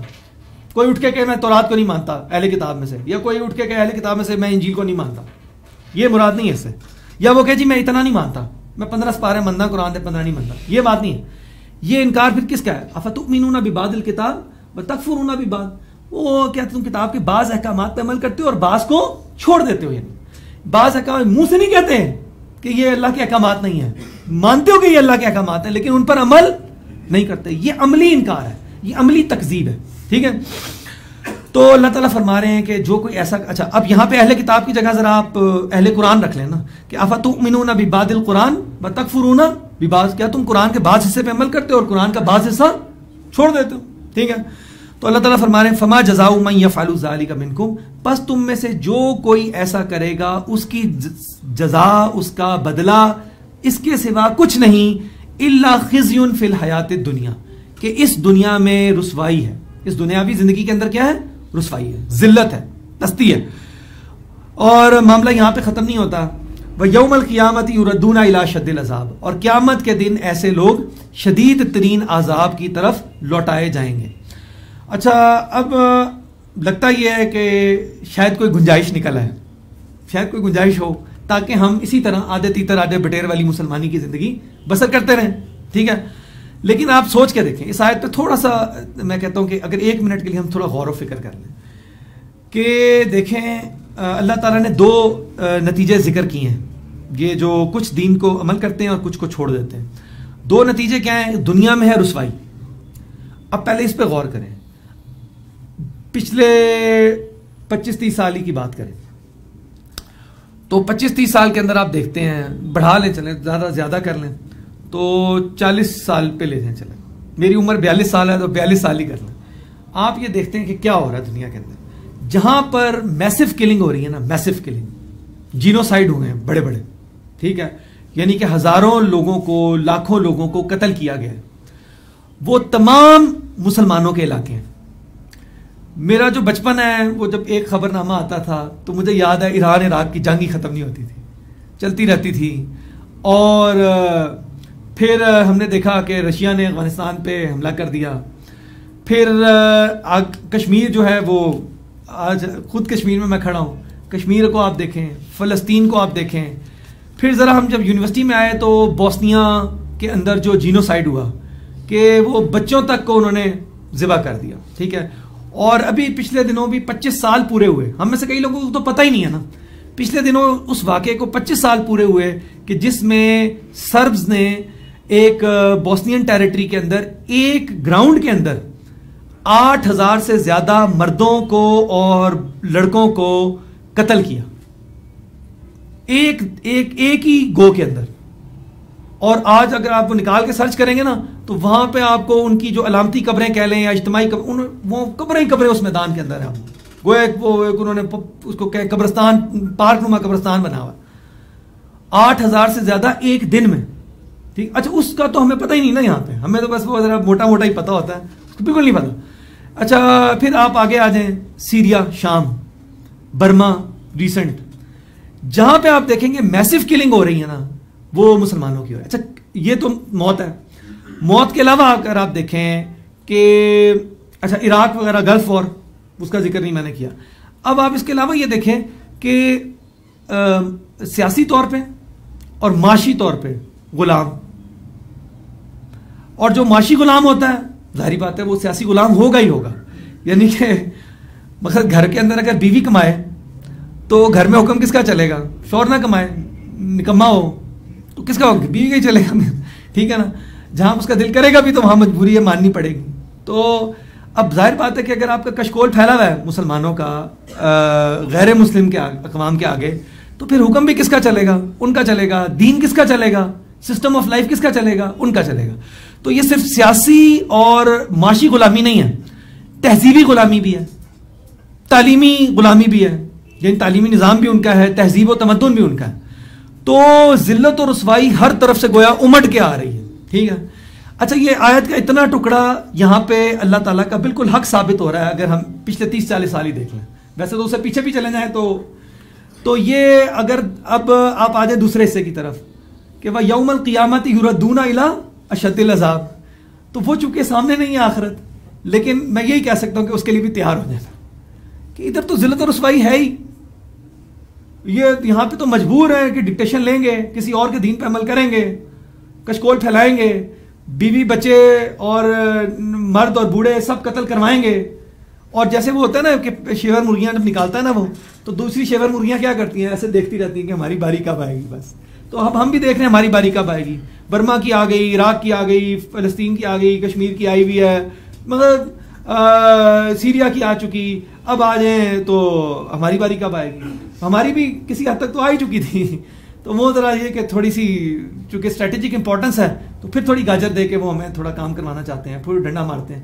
کوئی اٹھ کے کہ میں تورات کو نہیں مانتا اہل کتاب میں سے، یا کوئی اٹھ کے کہ اہل کتاب میں سے میں انجیل کو نہیں مانتا، یہ مراد نہیں ہے اس سے۔ یا وہ کہ جی میں اتنا نہیں مانتا، میں 15 سپارے منتا قرآن دے 15 نہیں مانتا، یہ بات نہیں ہے۔ یہ انکار پھر کس کا ہے؟ افتؤمنون ببعض الکتاب وتکفرون ببعض، وہ کیا تم کتاب کے بعض احکامات پہ عمل کرتے ہو اور بعض کو چھوڑ دیتے ہو، یعنی بعض احکامات منہ سے نہیں کہتے ہیں کہ یہ اللہ کے احکامات نہیں ہیں، مانتے ہو کہ یہ اللہ کے احکامات ہیں لیکن ان پر عمل نہیں کرتے. یہ عملی انکار ہے, یہ عملی تکذیب ہے. ٹھیک ہے, تو اللہ تعالیٰ فرما رہے ہیں کہ جو کوئی ایسا, اچھا اب یہاں پہ اہل کتاب کی جگہ ذرا آپ اہل قرآن رکھ لیں نا, کہ افتؤمنون ببعض القرآن وتکفرون ببعض, کیا تم قرآن کے بعض حصے پہ عمل کرتے ہو اور قرآن کا بعض حصہ چھوڑ دیتے ہو. ٹھیک ہے, تو اللہ تعالیٰ فرما رہے ہیں فما جزاء من یفعل ذلک منکم, پس تم میں سے جو کوئی ایسا کرے گا اس کی جزا, اس کا بدلہ اس کے سوا کچھ نہیں, الا خزی فی الحیات الدنیا, کہ اس دنیا میں رسوائی ہے. اس دنیاوی زندگی کے اندر کیا ہے؟ رسوائی ہے, ذلت ہے, پستی ہے. اور معاملہ یہاں پہ ختم نہیں ہوتا. وَيَوْمَ الْقِيَامَةِ يُرَدُّونَ إِلَى شَدِّ الْعَذَابِ, اور قیامت کے دن ایسے لوگ شدید ترین عذاب کی طرف لوٹائے جائیں گے. اچھا, اب لگتا یہ ہے کہ شاید کوئی گنجائش نکل ہے, شاید کوئی گنجائش ہو تاکہ ہم اسی طرح آدھے تیتر آدھے بٹیر والی مسلمانی کی زندگی بسر کرتے رہیں. ٹھیک ہے, لیکن آپ سوچ کے دیکھیں اس آیت پہ تھوڑا سا, میں کہتا ہوں کہ اگر 1 منٹ کے لیے ہم تھوڑا غور و فکر کر لیں کہ دیکھیں اللہ تعالیٰ نے 2 نتیجے ذکر کیے ہیں, یہ جو کچھ دین کو عمل کرتے ہیں اور کچھ کو چھوڑ دیتے ہیں. 2 نتیجے کیا ہیں؟ دنیا میں ہے رسوائی. اب پہلے اس پہ غور کریں, پچھلے 25-30 سال کی بات کریں تو 25-30 سال کے اندر آپ دیکھتے ہیں, بڑھا لیں چلیں, زیادہ کر لیں تو 40 سال پہ لے جائیں چلیں, میری عمر 42 سال ہے تو 42 سال ہی کر لیں. آپ یہ دیکھتے ہیں کہ کیا ہو رہا ہے دنیا کے اندر, جہاں پر میسو کلنگ ہو رہی ہے نا, میسو کلنگ, جینوسائیڈ ہوئے ہیں بڑے بڑے. ٹھیک ہے, یعنی کہ ہزاروں لوگوں کو, لاکھوں لوگوں کو قتل کیا گیا ہے, وہ تمام مسلمانوں کے علاقے ہیں. میرا جو بچپن ہے وہ جب ایک خبر نامہ آتا تھا تو مجھے یاد ہے ایران عراق کی جنگ ہی ختم نہیں ہوتی تھی, چلتی رہتی تھی. اور پھر ہم نے دیکھا کہ رشیا نے افغانستان پہ حملہ کر دیا. پھر کشمیر جو ہے وہ, آج خود کشمیر میں کھڑا ہوں, کشمیر کو آپ دیکھیں, فلسطین کو آپ دیکھیں. پھر ذرا ہم جب یونیورسٹی میں آئے تو بوسنیا کے اندر جو جینوسائیڈ ہوا کہ وہ بچوں تک کو انہوں نے ذبح کر دیا. ٹھیک ہے, اور ابھی پچھلے دنوں بھی 25 سال پورے ہوئے, ہم میں سے کئی لوگوں کو تو پتہ ہی نہیں ہے نا, پچھلے دنوں اس واقعے کو 25 سال پورے ہوئے کہ جس میں سربز نے ایک بوسنین ٹیریٹری کے اندر ایک گراؤنڈ کے اندر 8000 سے زیادہ مردوں کو اور لڑکوں کو قتل کیا, ایک ہی گو کے اندر. اور آج اگر آپ وہ نکال کے سرچ کریں گے نا تو وہاں پہ آپ کو ان کی جو علامتی قبریں کہہ لیں یا اجتماعی قبریں, وہ قبریں اس میدان کے اندر ہیں. وہ انہوں نے اس کو کہ قبرستان, پارک نما قبرستان بنا ہوا, 8000 سے زیادہ ایک دن میں. ٹھیک, اچھا اس کا تو ہمیں پتہ ہی نہیں نا یہاں پہ, ہمیں تو بس وہ ذرا موٹا موٹا ہی پتہ ہوتا ہے, اس کو بالکل نہیں پتہ. اچھا پھر آپ آگے آ جائیں, سیریا, شام, برما ریسنٹ, جہاں پہ آپ دیکھیں گے میسو کلنگ ہو رہی ہے نا, وہ مسلمانوں کی ہو رہی ہے. اچھا یہ تو موت ہے, موت کے علاوہ اگر آپ دیکھیں کہ اچھا عراق وغیرہ گلف وار, اس کا ذکر نہیں میں نے کیا. اب آپ اس کے علاوہ یہ دیکھیں کہ سیاسی طور پہ اور معاشی طور پہ غلام, اور جو معاشی غلام ہوتا ہے ظاہری بات ہے وہ سیاسی غلام ہوگا ہی ہوگا. یعنی کہ مقصد گھر کے اندر اگر بیوی کمائے تو گھر میں حکم کس کا چلے گا؟ شوہر نہ کمائے, نکما ہو تو کس کا ہوگا؟ بیوی کا ہی چلے گا. ٹھیک ہے نا, جہاں اس کا دل کرے گا بھی تو وہاں مجبوری ہے, ماننی پڑے گی. تو اب ظاہر بات ہے کہ اگر آپ کا کشکول پھیلا ہوا ہے مسلمانوں کا غیر مسلم کے اقوام کے آگے, تو پھر حکم بھی کس کا چلے گا؟ ان کا چلے گا. دین کس کا چلے گا؟ سسٹم آف لائف کس کا چلے گا؟ ان کا چلے گا. تو یہ صرف سیاسی اور معاشی غلامی نہیں ہے, تہذیبی غلامی بھی ہے, تعلیمی غلامی بھی ہے, یعنی تعلیمی نظام بھی ان کا ہے, تہذیب و تمدن بھی ان کا ہے. تو ذلت و رسوائی ہر طرف سے گویا امٹ کے آ رہی ہے. ٹھیک ہے. اچھا یہ آیت کا اتنا ٹکڑا یہاں پہ اللہ تعالیٰ کا بالکل حق ثابت ہو رہا ہے اگر ہم پچھلے 30-40 سال ہی دیکھ لیں. ویسے تو اسے پیچھے بھی چلے جائیں تو یہ اگر اب آپ آ جائیں دوسرے حصے کی طرف کہ وہ یوم القیامت یردون الی اشد العذاب, تو وہ چونکہ سامنے نہیں ہے آخرت, لیکن میں یہی کہہ سکتا ہوں کہ اس کے لیے بھی تیار ہو جانا کہ ادھر تو ذلت و رسوائی ہے ہی. یہ یہاں پہ تو مجبور ہے کہ ڈکٹیشن لیں گے, کسی اور کے دین پہ عمل کریں گے, کشکول پھیلائیں گے, بیوی بچے اور مرد اور بوڑھے سب قتل کروائیں گے. اور جیسے وہ ہوتا ہے نا کہ شیور مرغیاں جب نکالتا ہے نا وہ, تو دوسری شیور مرغیاں کیا کرتی ہیں, ایسے دیکھتی رہتی ہیں کہ ہماری باری کب آئے گی بس. تو اب ہم بھی دیکھ رہے ہیں ہماری باری کب آئے گی. برما کی آ گئی, عراق کی آ گئی, فلسطین کی آ گئی, کشمیر کی آئی ہوئی ہے, مگر سیریا کی آ چکی, اب آ جائیں تو ہماری باری کب آئے گی. ہماری بھی کسی حد تک تو آ ہی چکی تھی. تو وہ ذرا یہ کہ تھوڑی سی چونکہ اسٹریٹجک امپورٹنس ہے تو پھر تھوڑی گاجر دے کے وہ ہمیں تھوڑا کام کروانا چاہتے ہیں, پھر ڈنڈا مارتے ہیں.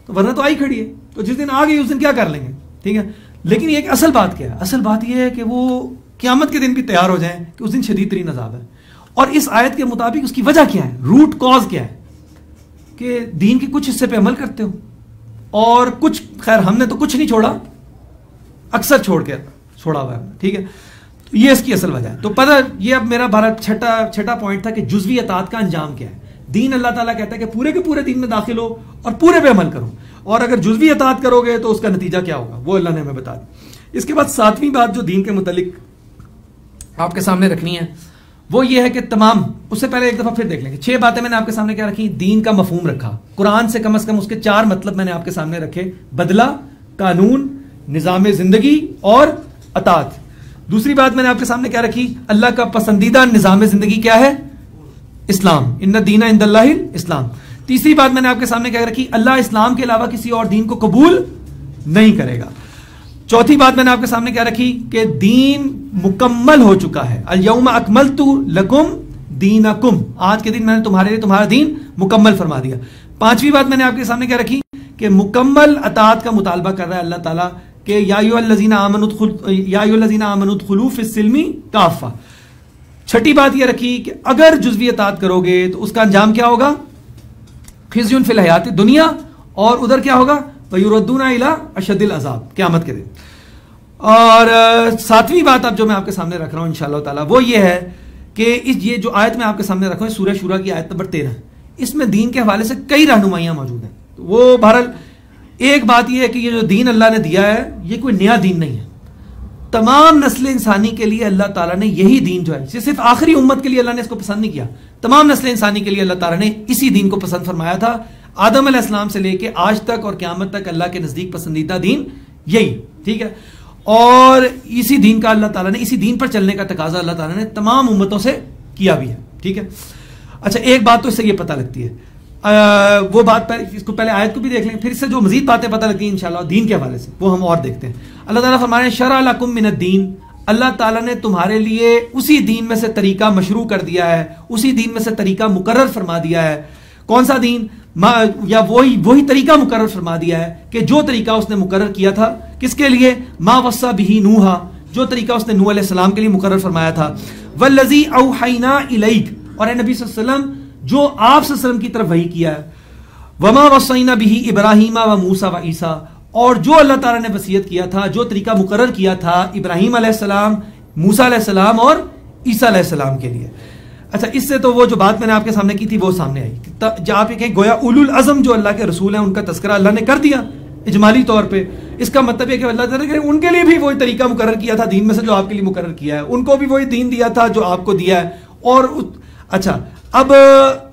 تو ورنہ تو آئی کھڑی ہے, تو جس دن آ گئی اس دن کیا کر لیں گے, ٹھیک ہے. لیکن یہ اصل بات کیا ہے, اصل بات یہ ہے کہ وہ قیامت کے دن بھی تیار ہو جائیں کہ اس دن شدید ترین عذاب ہے. اور اس آیت کے مطابق اس کی وجہ کیا ہے, روٹ کاز کیا ہے, کہ دین کے کچھ حصے پہ عمل کرتے ہو اور کچھ, خیر ہم نے تو کچھ نہیں چھوڑا, اکثر چھوڑا ہوا ہے, ٹھیک ہے. یہ اس کی اصل وجہ ہے. تو پتہ یہ اب میرا چھٹا پوائنٹ تھا کہ جزوی اطاعت کا انجام کیا ہے. دین اللہ تعالیٰ کہتا ہے کہ پورے کے پورے دین میں داخل ہو اور پورے پہ عمل کرو, اور اگر جزوی اطاعت کرو گے تو اس کا نتیجہ کیا ہوگا وہ اللہ نے ہمیں بتا دی. اس کے بعد 7ویں بات جو دین کے متعلق آپ کے سامنے رکھنی ہے وہ یہ ہے کہ تمام, اس سے پہلے ایک دفعہ پھر دیکھ لیں گے 6 باتیں میں نے آپ کے سامنے کیا رکھی. دین کا مفہوم رکھا, قرآن سے کم از کم اس کے 4 مطلب میں نے آپ کے سامنے رکھے, بدلہ, قانون, نظام زندگی اور اطاعت. دوسری بات میں نے آپ کے سامنے کیا رکھی, اللہ کا پسندیدہ نظام زندگی کیا ہے, اسلام, ان الدین عند اللہ اسلام. تیسری بات میں نے آپ کے سامنے کیا رکھی, اللہ اسلام کے علاوہ کسی اور دین کو قبول نہیں کرے گا. چوتھی بات میں نے آپ کے سامنے کیا رکھی کہ دین مکمل ہو چکا ہے, الیوم اکملت لکم دینکم, آج کے دن میں نے تمہارے لیے تمہارا دین مکمل فرما دیا. پانچویں بات میں نے آپ کے سامنے کیا رکھی کہ مکمل اطاعت کا مطالبہ کر رہا ہے اللہ تعالیٰ کہ یا ایھا الذین آمنوا ادخلوا فی السلم کافہ. چھٹی بات یہ رکھی کہ اگر جزوی اطاعت کرو گے تو اس کا انجام کیا ہوگا, خزی فی الحیات دنیا, اور ادھر کیا ہوگا, وَيُرَدُّونَ إِلَىٰ أَشَدِّ الْعَذَابِ, قیامت کے دن. اور 7ویں بات اب جو میں آپ کے سامنے رکھ رہا ہوں انشاءاللہ تعالیٰ وہ یہ ہے کہ یہ جو آیت میں آپ کے سامنے رکھا ہوں سورہ شورا کی آیت نمبر 13, اس میں دین کے حوالے سے کئی رہنمائیاں موجود ہیں. وہ بہرحال ایک بات یہ ہے کہ یہ جو دین اللہ نے دیا ہے یہ کوئی نیا دین نہیں ہے, تمام نسل انسانی کے لیے اللہ تعالیٰ نے یہی دین جو ہے, صرف آخری امت کے لیے اللہ نے اس کو پسند نہیں کیا, تمام نسل انسانی کے لیے اللہ تعالیٰ نے اسی دین کو پسند فرمایا تھا. آدم علیہ السلام سے لے کے آج تک اور قیامت تک اللہ کے نزدیک پسندیدہ دین یہی, ٹھیک ہے. اور اسی دین کا اللہ تعالیٰ نے, اسی دین پر چلنے کا تقاضا اللہ تعالیٰ نے تمام امتوں سے کیا بھی ہے, ٹھیک ہے. اچھا ایک بات تو اس سے یہ پتہ لگتی ہے, وہ بات اس کو پہلے آیت کو بھی دیکھ لیں, پھر اس سے جو مزید باتیں پتہ لگتی ہیں انشاءاللہ دین کے حوالے سے وہ ہم اور دیکھتے ہیں. اللہ تعالیٰ فرمانے شرع لکم من الدین, اللہ تعالیٰ نے تمہارے لیے اسی دین میں سے طریقہ مشروع کر دیا ہے, اسی دین میں سے طریقہ مقرر فرما دیا ہے. کون سا دین, یا وہی طریقہ مقرر فرما دیا ہے کہ جو طریقہ اس نے مقرر کیا تھا کس کے لیے, ما وصى به نوحا, جو طریقہ اس نے نوح علیہ السلام کے لیے مقرر فرمایا تھا. والذی اوحینا الیک, اور اے نبی صلی اللہ علیہ وسلم جو آپ صلی اللہ علیہ وسلم کی طرف وحی کیا ہے. وما وصینا به ابراہیم و موسیٰ و عیسیٰ, اور جو اللہ تعالیٰ نے وصیت کیا تھا, جو طریقہ مقرر کیا تھا ابراہیم علیہ السلام, موسیٰ علیہ السلام اور عیسیٰ علیہ السلام کے لیے. اچھا اس سے تو وہ جو بات میں نے آپ کے سامنے کی تھی وہ سامنے آئی, جب آپ یہ کہیں گویا اولو العزم جو اللہ کے رسول ہیں ان کا تذکرہ اللہ نے کر دیا اجمالی طور پہ. اس کا مطلب یہ کہ اللہ تعالیٰ نے ان کے لیے بھی وہی طریقہ مقرر کیا تھا دین میں سے جو آپ کے لیے مقرر کیا ہے, ان کو بھی وہی دین دیا تھا جو آپ کو دیا ہے. اور اچھا اب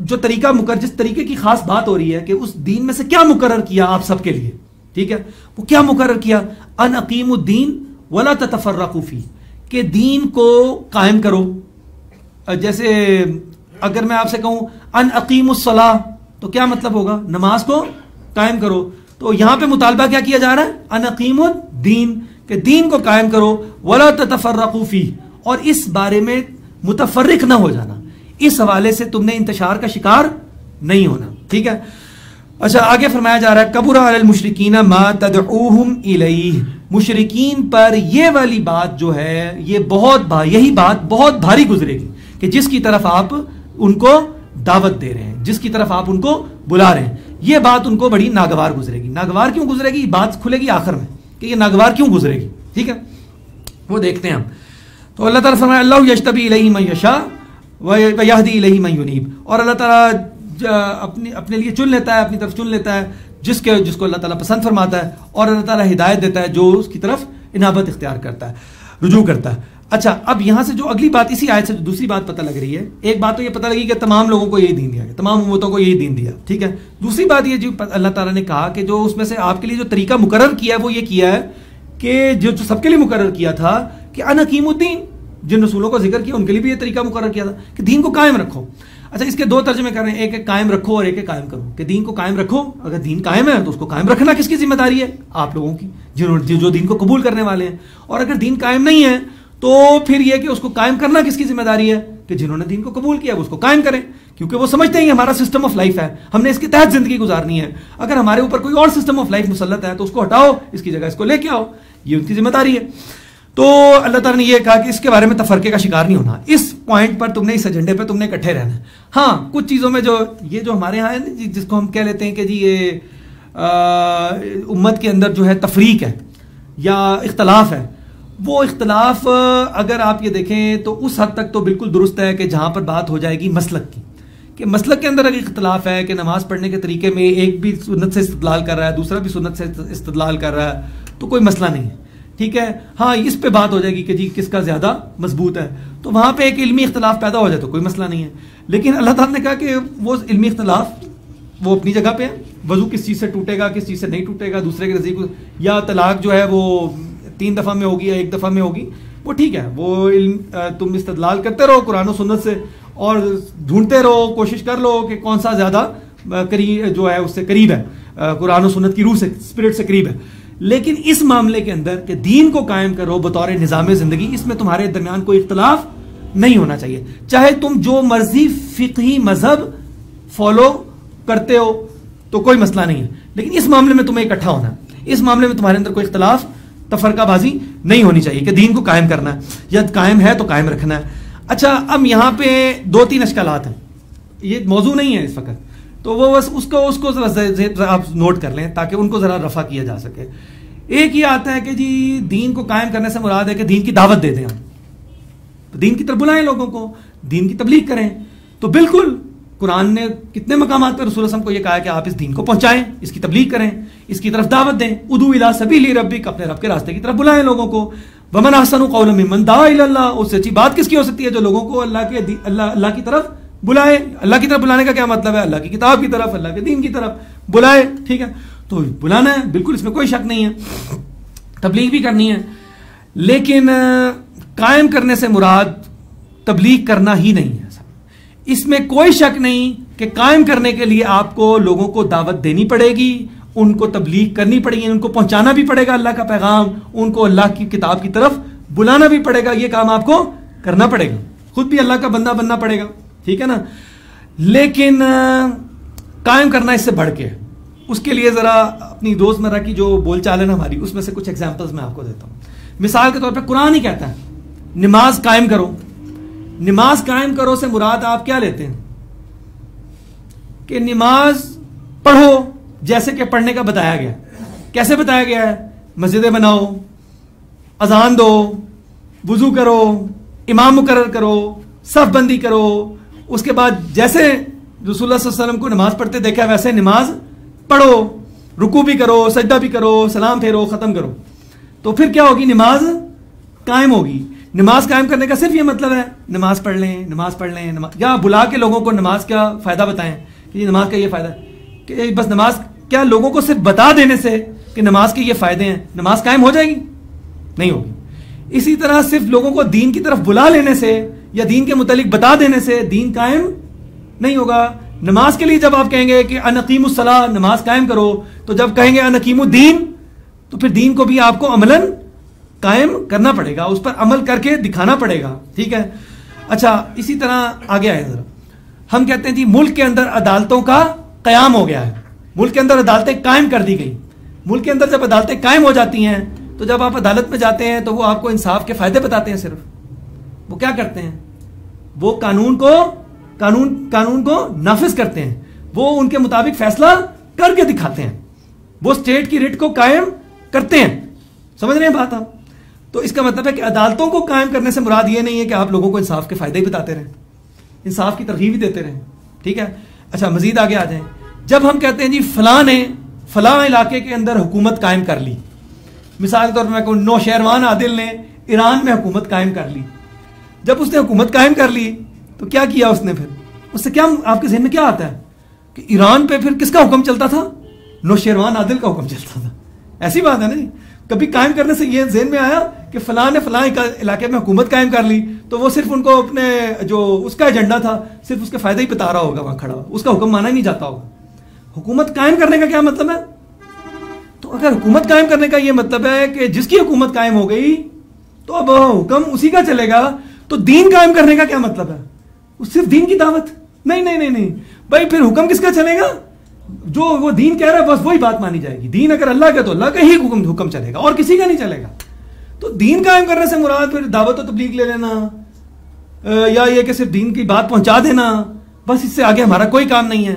جو طریقہ مقرر, جس طریقے کی خاص بات ہو رہی ہے کہ اس دین میں سے کیا مقرر کیا آپ سب کے لیے, ٹھیک ہے, وہ کیا مقرر کیا, ان اقیموا الدین ولا تتفرقوا فیہ, کہ دین کو قائم کرو. جیسے اگر میں آپ سے کہوں ان اقیموا الصلاۃ تو کیا مطلب ہوگا, نماز کو قائم کرو. تو یہاں پہ مطالبہ کیا کیا جا رہا ہے, ان اقیموا الدین, کہ دین کو قائم کرو, ولا تتفرقوا فیہ, اور اس بارے میں متفرق نہ ہو جانا, اس حوالے سے تم نے انتشار کا شکار نہیں ہونا, ٹھیک ہے. اچھا آگے فرمایا جا رہا ہے کبر علی المشرکین ما تدعوہم الیہ, مشرکین پر یہ والی بات جو ہے یہی بات بہت بھاری گزرے گی کہ جس کی طرف آپ ان کو دعوت دے رہے ہیں, جس کی طرف آپ ان کو بلا رہے ہیں, یہ بات ان کو بڑی ناگوار گزرے گی. ناگوار کیوں گزرے گی, بات کھلے گی آخر میں کہ یہ ناگوار کیوں گزرے گی, ٹھیک ہے, وہ دیکھتے ہیں ہم. تو اللہ تعالیٰ فرمایا اللہ یجتبی الیہ من یشاء ویہدی الیہ من ینیب, اور اللہ تعالیٰ اپنے لیے چن لیتا ہے, اپنی طرف چن لیتا ہے جس کو اللہ تعالیٰ پسند فرماتا ہے, اور اللہ تعالیٰ ہدایت دیتا ہے جو اس کی طرف انابت اختیار کرتا ہے, رجوع کرتا ہے. اچھا اب یہاں سے جو اگلی بات اسی آیت سے جو دوسری بات پتہ لگ رہی ہے, ایک بات تو یہ پتہ لگی کہ تمام لوگوں کو یہی دین دیا گیا, تمام امتوں کو یہی دین دیا, ٹھیک ہے. دوسری بات یہ جو اللہ تعالیٰ نے کہا کہ جو اس میں سے آپ کے لیے جو طریقہ مقرر کیا ہے وہ یہ کیا ہے کہ جو سب کے لیے مقرر کیا تھا کہ ان اقیموا الدین, جن رسولوں کو ذکر کیا ان کے لیے بھی یہ طریقہ مقرر کیا تھا کہ دین کو قائم رکھو. اچھا اس کے دو ترجمے کر رہے ہیں, ایک ہے قائم رکھو اور ایک ہے قائم کرو. کہ دین کو قائم رکھو, اگر دین قائم ہے تو اس کو قائم رکھنا کس کی ذمہ داری ہے؟ آپ لوگوں کی, جو دین کو قبول کرنے والے ہیں. اور اگر دین قائم نہیں ہے تو پھر یہ کہ اس کو قائم کرنا کس کی ذمہ داری ہے؟ کہ جنہوں نے دین کو قبول کیا وہ اس کو قائم کریں, کیونکہ وہ سمجھتے ہیں یہ ہمارا سسٹم آف لائف ہے, ہم نے اس کے تحت زندگی گزارنی ہے. اگر ہمارے اوپر کوئی اور سسٹم آف لائف مسلط ہے تو اس کو ہٹاؤ, اس کی جگہ اس کو لے کے آؤ, یہ ان کی ذمہ داری ہے. تو اللہ تعالیٰ نے یہ کہا کہ اس کے بارے میں تفرقے کا شکار نہیں ہونا, اس پوائنٹ پر تم نے, اس ایجنڈے پہ تم نے اکٹھے رہنا ہے. ہاں کچھ چیزوں میں جو ہمارے ہاں ہے جس کو ہم کہہ لیتے ہیں کہ جی یہ امت کے اندر جو ہے تفریق ہے یا اختلاف ہے, وہ اختلاف اگر آپ یہ دیکھیں تو اس حد تک تو بالکل درست ہے کہ جہاں پر بات ہو جائے گی مسلک کی, کہ مسلک کے اندر اگر اختلاف ہے کہ نماز پڑھنے کے طریقے میں ایک بھی سنت سے استدلال کر رہا ہے, دوسرا بھی سنت سے استدلال کر رہا ہے, تو کوئی مسئلہ نہیں ہے. ٹھیک ہے, ہاں اس پہ بات ہو جائے گی کہ جی کس کا زیادہ مضبوط ہے, تو وہاں پہ ایک علمی اختلاف پیدا ہو جائے تو کوئی مسئلہ نہیں ہے. لیکن اللہ تعالیٰ نے کہا کہ وہ علمی اختلاف وہ اپنی جگہ پہ ہے, وضو کس چیز سے ٹوٹے گا کس چیز سے نہیں ٹوٹے گا, دوسرے کے نزدیک, یا طلاق جو ہے وہ 3 دفعہ میں ہوگی یا 1 دفعہ میں ہوگی, وہ ٹھیک ہے, وہ تم استدلال کرتے رہو قرآن و سنت سے اور ڈھونڈتے رہو, کوشش کر لو کہ کون سا زیادہ قریب جو ہے اس سے قریب ہے, قرآن و سنت کی روح سے, اسپرٹ سے قریب ہے. لیکن اس معاملے کے اندر کہ دین کو قائم کرو بطور نظام زندگی, اس میں تمہارے درمیان کوئی اختلاف نہیں ہونا چاہیے, چاہے تم جو مرضی فقہی مذہب فالو کرتے ہو تو کوئی مسئلہ نہیں ہے, لیکن اس معاملے میں تمہیں اکٹھا ہونا ہے, اس معاملے میں تمہارے اندر کوئی اختلاف تفرقہ بازی نہیں ہونی چاہیے کہ دین کو قائم کرنا ہے, یا قائم ہے تو قائم رکھنا ہے. اچھا اب یہاں پہ 2-3 اشکالات ہیں, یہ موضوع نہیں ہے اس وقت, تو وہ بس اس کو ذرا آپ نوٹ کر لیں تاکہ ان کو ذرا رفع کیا جا سکے. ایک یہ آتا ہے کہ جی دین کو قائم کرنے سے مراد ہے کہ دین کی دعوت دے دیں, ہم دین کی طرف بلائیں لوگوں کو, دین کی تبلیغ کریں. تو بالکل قرآن نے کتنے مقامات پہ رسول اللہ صلی اللہ علیہ وسلم کو یہ کہا کہ آپ اس دین کو پہنچائیں, اس کی تبلیغ کریں, اس کی طرف دعوت دیں. ادعو الی سبیل ربک, اپنے رب کے راستے کی طرف بلائیں لوگوں کو. ومن احسن قولا ممن دعا الی اللہ, اس سے اچھی بات کس کی ہو سکتی ہے جو لوگوں کو اللہ کی طرف بلائے. اللہ کی طرف بلانے کا کیا مطلب ہے؟ اللہ کی کتاب کی طرف, اللہ کے دین کی طرف بلائے. ٹھیک ہے, تو بلانا ہے, بالکل اس میں کوئی شک نہیں ہے, تبلیغ بھی کرنی ہے. لیکن قائم کرنے سے مراد تبلیغ کرنا ہی نہیں ہے. اس میں کوئی شک نہیں کہ قائم کرنے کے لیے آپ کو لوگوں کو دعوت دینی پڑے گی, ان کو تبلیغ کرنی پڑے گی, ان کو پہنچانا بھی پڑے گا اللہ کا پیغام, ان کو اللہ کی کتاب کی طرف بلانا بھی پڑے گا. یہ کام آپ کو کرنا پڑے گا, خود بھی اللہ کا بندہ بننا پڑے گا. ٹھیک ہے نا. لیکن قائم کرنا اس سے بڑھ کے, اس کے لیے ذرا اپنی روزمرہ کی جو بول چال ہے نا ہماری, اس میں سے کچھ ایگزامپلز میں آپ کو دیتا ہوں. مثال کے طور پہ قرآن ہی کہتا ہے نماز قائم کرو. نماز قائم کرو سے مراد آپ کیا لیتے ہیں؟ کہ نماز پڑھو جیسے کہ پڑھنے کا بتایا گیا. کیسے بتایا گیا ہے؟ مسجدیں بناؤ, اذان دو, وضو کرو, امام مقرر کرو, صف بندی کرو, اس کے بعد جیسے رسول اللہ صلی اللہ علیہ وسلم کو نماز پڑھتے دیکھا ویسے نماز پڑھو, رکوع بھی کرو, سجدہ بھی کرو, سلام پھیرو, ختم کرو. تو پھر کیا ہوگی؟ نماز قائم ہوگی. نماز قائم کرنے کا صرف یہ مطلب ہے نماز پڑھ لیں, نماز پڑھ لیں, یا بلا کے لوگوں کو نماز کا فائدہ بتائیں کہ یہ نماز کا یہ فائدہ ہے, کہ بس نماز کیا لوگوں کو صرف بتا دینے سے کہ نماز کے یہ فائدے ہیں نماز قائم ہو جائے گی؟ نہیں ہوگی. اسی طرح صرف لوگوں کو دین کی طرف بلا لینے سے یا دین کے متعلق بتا دینے سے دین قائم نہیں ہوگا. نماز کے لیے جب آپ کہیں گے کہ انقیم الصلاۃ, نماز قائم کرو, تو جب کہیں گے انقیم الدین, تو پھر دین کو بھی آپ کو عملاً قائم کرنا پڑے گا, اس پر عمل کر کے دکھانا پڑے گا. ٹھیک ہے. اچھا اسی طرح آگے آئے ذرا, ہم کہتے ہیں جی ملک کے اندر عدالتوں کا قیام ہو گیا ہے, ملک کے اندر عدالتیں قائم کر دی گئی. ملک کے اندر جب عدالتیں قائم ہو جاتی ہیں تو جب آپ عدالت میں جاتے ہیں تو وہ آپ کو انصاف کے فائدے بتاتے ہیں. صرف وہ کیا کرتے ہیں؟ وہ قانون کو نافذ کرتے ہیں, وہ ان کے مطابق فیصلہ کر کے دکھاتے ہیں, وہ اسٹیٹ کی ریٹ کو قائم کرتے ہیں. سمجھ رہے ہیں بات آپ؟ تو اس کا مطلب ہے کہ عدالتوں کو قائم کرنے سے مراد یہ نہیں ہے کہ آپ لوگوں کو انصاف کے فائدے ہی بتاتے رہیں, انصاف کی ترغیب ہی دیتے رہیں. ٹھیک ہے. اچھا مزید آگے آ جائیں. جب ہم کہتے ہیں جی فلاں نے فلاں علاقے کے اندر حکومت قائم کر لی, مثال کے طور پر میں کہوں نوشیروان عادل نے ایران میں حکومت قائم کر لی. جب اس نے حکومت قائم کر لی تو کیا کیا اس نے؟ پھر اس سے کیا آپ کے ذہن میں کیا آتا ہے کہ ایران پہ پھر کس کا حکم چلتا تھا؟ نوشیروان عادل کا حکم چلتا تھا. ایسی بات ہے نا جی. کبھی قائم کرنے سے یہ ذہن میں آیا کہ فلاں نے فلاں علاقے میں حکومت قائم کر لی تو وہ صرف ان کو اپنے جو اس کا ایجنڈا تھا صرف اس کے فائدہ ہی بتا رہا ہوگا وہاں کھڑا ہوا, اس کا حکم مانا ہی نہیں جاتا ہوگا. حکومت قائم کرنے کا کیا مطلب ہے؟ تو اگر حکومت قائم کرنے کا یہ مطلب ہے کہ جس کی حکومت قائم ہو گئی تو اب حکم اسی کا چلے گا, تو دین قائم کرنے کا کیا مطلب ہے؟ صرف دین کی دعوت؟ نہیں نہیں نہیں نہیں بھائی, پھر حکم کس کا چلے گا؟ جو وہ دین کہہ رہا ہے بس وہی بات مانی جائے گی. دین اگر اللہ کا تو اللہ کا ہی حکم چلے گا اور کسی کا نہیں چلے گا. تو دین قائم کرنے سے مراد پھر دعوت و تبلیغ لے لینا یا یہ کہ صرف دین کی بات پہنچا دینا, بس اس سے آگے ہمارا کوئی کام نہیں ہے.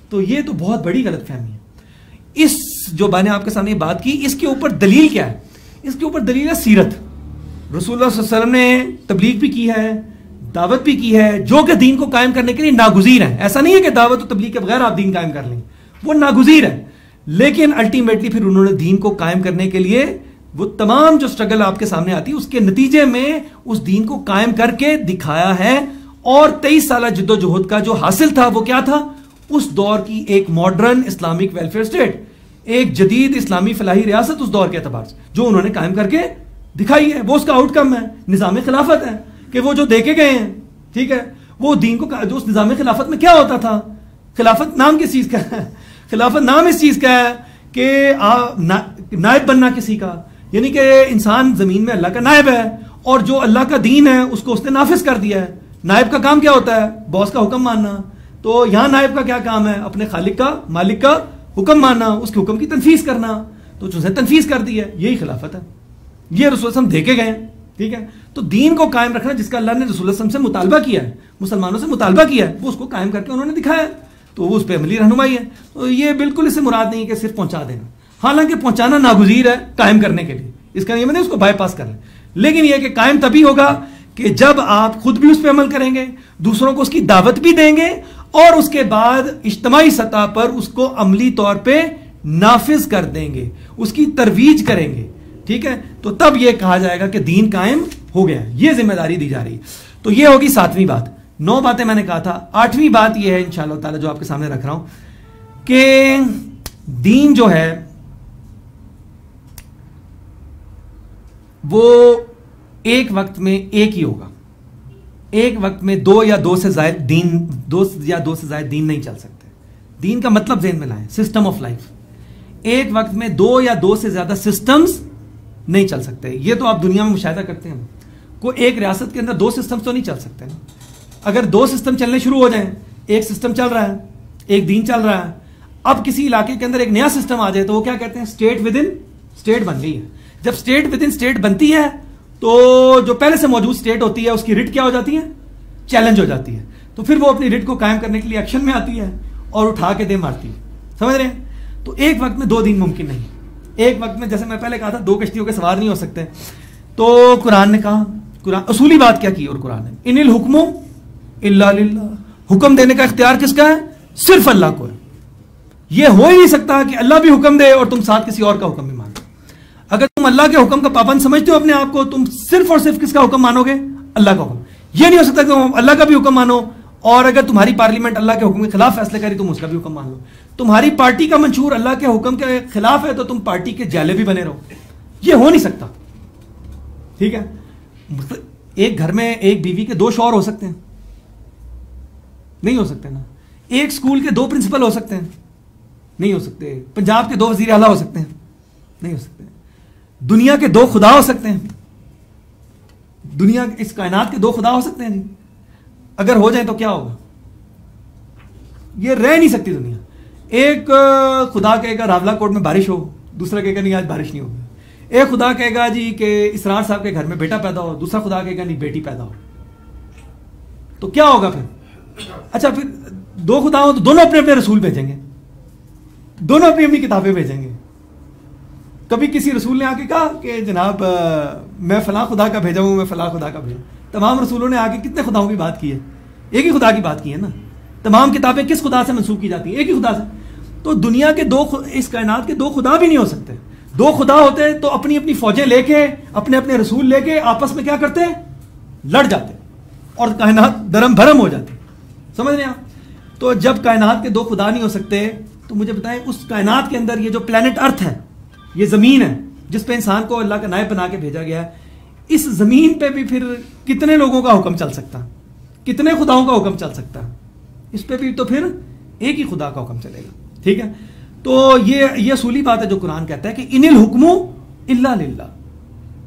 تو یہ تو بہت بڑی غلط فہمی ہے. اس جو میں نے آپ کے سامنے بات کی اس کے اوپر دلیل کیا ہے؟ اس کے اوپر دلیل ہے سیرت. رسول اللہ صلی اللہ علیہ وسلم نے تبلیغ بھی کی ہے, دعوت بھی کی ہے, جو کہ دین کو قائم کرنے کے لیے ناگزیر ہے. ایسا نہیں ہے کہ دعوت و تبلیغ کے بغیر آپ دین قائم کر لیں, وہ ناگزیر ہے. لیکن الٹیمیٹلی پھر انہوں نے دین کو قائم کرنے کے لیے وہ تمام جو سٹرگل آپ کے سامنے آتی ہے اس کے نتیجے میں اس دین کو قائم کر کے دکھایا ہے. اور 23 سالہ جد و جہد کا جو حاصل تھا وہ کیا تھا؟ اس دور کی ایک ماڈرن اسلامک ویلفیئر اسٹیٹ, ایک جدید اسلامی فلاحی ریاست اس دور کے اعتبار سے جو انہوں نے قائم کر کے دکھائی ہے. وہ اس کا آؤٹ کم ہے, نظام خلافت ہے کہ وہ جو دیکھے گئے ہیں. ٹھیک ہے, وہ دین کو جو اس نظام خلافت میں کیا ہوتا تھا؟ خلافت نام کس چیز کا ہے؟ خلافت نام اس چیز کا ہے کہ نائب بننا کسی کا, یعنی کہ انسان زمین میں اللہ کا نائب ہے اور جو اللہ کا دین ہے اس کو اس نے نافذ کر دیا ہے. نائب کا کام کیا ہوتا ہے؟ باس کا حکم ماننا. تو یہاں نائب کا کیا کام ہے؟ اپنے خالق کا, مالک کا حکم ماننا, اس کے حکم کی تنفیذ کرنا. تو جو تنفیذ کر دی ہے یہی خلافت ہے. یہ رسول اللہ دیکھے گئے. ٹھیک ہے, تو دین کو قائم رکھنا جس کا اللہ نے رسول اللہ سے مطالبہ کیا ہے, مسلمانوں سے مطالبہ کیا ہے, وہ اس کو قائم کر کے انہوں نے دکھایا, تو وہ اس پہ عملی رہنمائی ہے. تو یہ بالکل اس سے مراد نہیں کہ صرف پہنچا دینا, حالانکہ پہنچانا ناگزیر ہے قائم کرنے کے لیے, اس کا نہیں مطلب اس کو بائی پاس کر لیں. لیکن یہ کہ قائم تبھی ہوگا کہ جب آپ خود بھی اس پہ عمل کریں گے, دوسروں کو اس کی دعوت بھی دیں گے اور اس کے بعد اجتماعی سطح پر اس کو عملی طور پہ نافذ کر دیں گے, اس کی ترویج کریں گے. ٹھیک ہے, تو تب یہ کہا جائے گا کہ دین قائم ہو گیا ہے, یہ ذمہ داری دی جا رہی ہے. تو یہ ہوگی 7ویں بات. 9 باتیں میں نے کہا تھا. 8ویں بات یہ ہے انشاءاللہ تعالی جو آپ کے سامنے رکھ رہا ہوں کہ دین جو ہے وہ ایک وقت میں ایک ہی ہوگا. ایک وقت میں 2 یا 2 سے زائد دین نہیں چل سکتے. دین کا مطلب ذہن میں لائیں, سسٹم آف لائف. ایک وقت میں 2 یا 2 سے زیادہ سسٹمز نہیں چل سکتے. یہ تو آپ دنیا میں مشاہدہ کرتے ہیں, کوئی ایک ریاست کے اندر 2 سسٹمز تو نہیں چل سکتے نا. اگر 2 سسٹم چلنے شروع ہو جائیں, ایک سسٹم چل رہا ہے, ایک دین چل رہا ہے, اب کسی علاقے کے اندر ایک نیا سسٹم آ جائے تو وہ کیا کہتے ہیں؟ اسٹیٹ ود ان اسٹیٹ بن گئی ہے. جب اسٹیٹ ود ان اسٹیٹ بنتی ہے تو جو پہلے سے موجود اسٹیٹ ہوتی ہے اس کی رٹ کیا ہو جاتی ہے؟ چیلنج ہو جاتی ہے. تو پھر وہ اپنی رٹ کو قائم کرنے کے لیے ایکشن میں آتی ہے اور اٹھا کے دے مارتی ہے. سمجھ رہے ہیں؟ تو ایک وقت میں 2 دین ممکن نہیں. ایک وقت میں جیسے میں پہلے کہا تھا 2 کشتیوں کے سوار نہیں ہو سکتے. تو قرآن نے کہا, قرآن اصولی بات کیا کی, اور قرآن نے ان الحکم الا للہ, حکم دینے کا اختیار کس کا ہے؟ صرف اللہ کو ہے. یہ ہو ہی نہیں سکتا کہ اللہ بھی حکم دے اور تم ساتھ کسی اور کا حکم بھی مانو. اگر تم اللہ کے حکم کا پابند سمجھتے ہو اپنے آپ کو, تم صرف اور صرف کس کا حکم مانو گے؟ اللہ کا حکم. یہ نہیں ہو سکتا کہ تم اللہ کا بھی حکم مانو اور اگر تمہاری پارلیمنٹ اللہ کے حکم کے خلاف فیصلے کری تم اس کا بھی حکم مان لو. تمہاری پارٹی کا منشور اللہ کے حکم کے خلاف ہے تو تم پارٹی کے جالے بھی بنے رہو. یہ ہو نہیں سکتا. ٹھیک ہے, ایک گھر میں ایک بیوی کے 2 شوہر ہو سکتے ہیں؟ نہیں ہو سکتے نا. ایک اسکول کے 2 پرنسپل ہو سکتے ہیں؟ نہیں ہو سکتے. پنجاب کے 2 وزیر اعلیٰ ہو سکتے ہیں؟ نہیں ہو سکتے. دنیا کے 2 خدا ہو سکتے ہیں؟ دنیا اس کائنات کے 2 خدا ہو سکتے ہیں جی؟ اگر ہو جائیں تو کیا ہوگا؟ یہ رہ نہیں سکتی دنیا. ایک خدا کہے گا راولا کوٹ میں بارش ہو, دوسرا کہے گا نہیں آج بارش نہیں ہوگی. ایک خدا کہے گا جی کہ اسرار صاحب کے گھر میں بیٹا پیدا ہو, دوسرا خدا کہے گا نہیں بیٹی پیدا ہو. تو کیا ہوگا پھر؟ اچھا پھر 2 خدا ہو تو دونوں اپنے اپنے رسول بھیجیں گے, دونوں اپنی اپنی کتابیں بھیجیں گے. کبھی کسی رسول نے آ کے کہا کہ جناب میں فلاں خدا کا بھیجا ہوں, میں فلاں خدا کا بھیجا. تمام رسولوں نے آ کے کتنے خداؤں کی بات کی ہے؟ ایک ہی خدا کی بات کی ہے نا. تمام کتابیں کس خدا سے منسوخ کی جاتی ہیں؟ ایک ہی خدا سے. تو دنیا کے 2 اس کائنات کے 2 خدا بھی نہیں ہو سکتے. 2 خدا ہوتے تو اپنی اپنی فوجیں لے کے, اپنے اپنے رسول لے کے آپس میں کیا کرتے؟ لڑ جاتے اور کائنات درم بھرم ہو جاتی. سمجھ رہے ہیں آپ؟ تو جب کائنات کے 2 خدا نہیں ہو سکتے تو مجھے بتائیں اس کائنات کے اندر یہ جو پلانٹ ارتھ ہے, یہ زمین ہے, جس پہ انسان کو اللہ کا نائب بنا کے بھیجا گیا ہے، اس زمین پہ بھی پھر کتنے لوگوں کا حکم چل سکتا، کتنے خداؤں کا حکم چل سکتا، اس پہ بھی تو پھر ایک ہی خدا کا حکم چلے گا. ٹھیک ہے، تو یہ اصولی بات ہے جو قرآن کہتا ہے کہ ان الحکم الا للہ،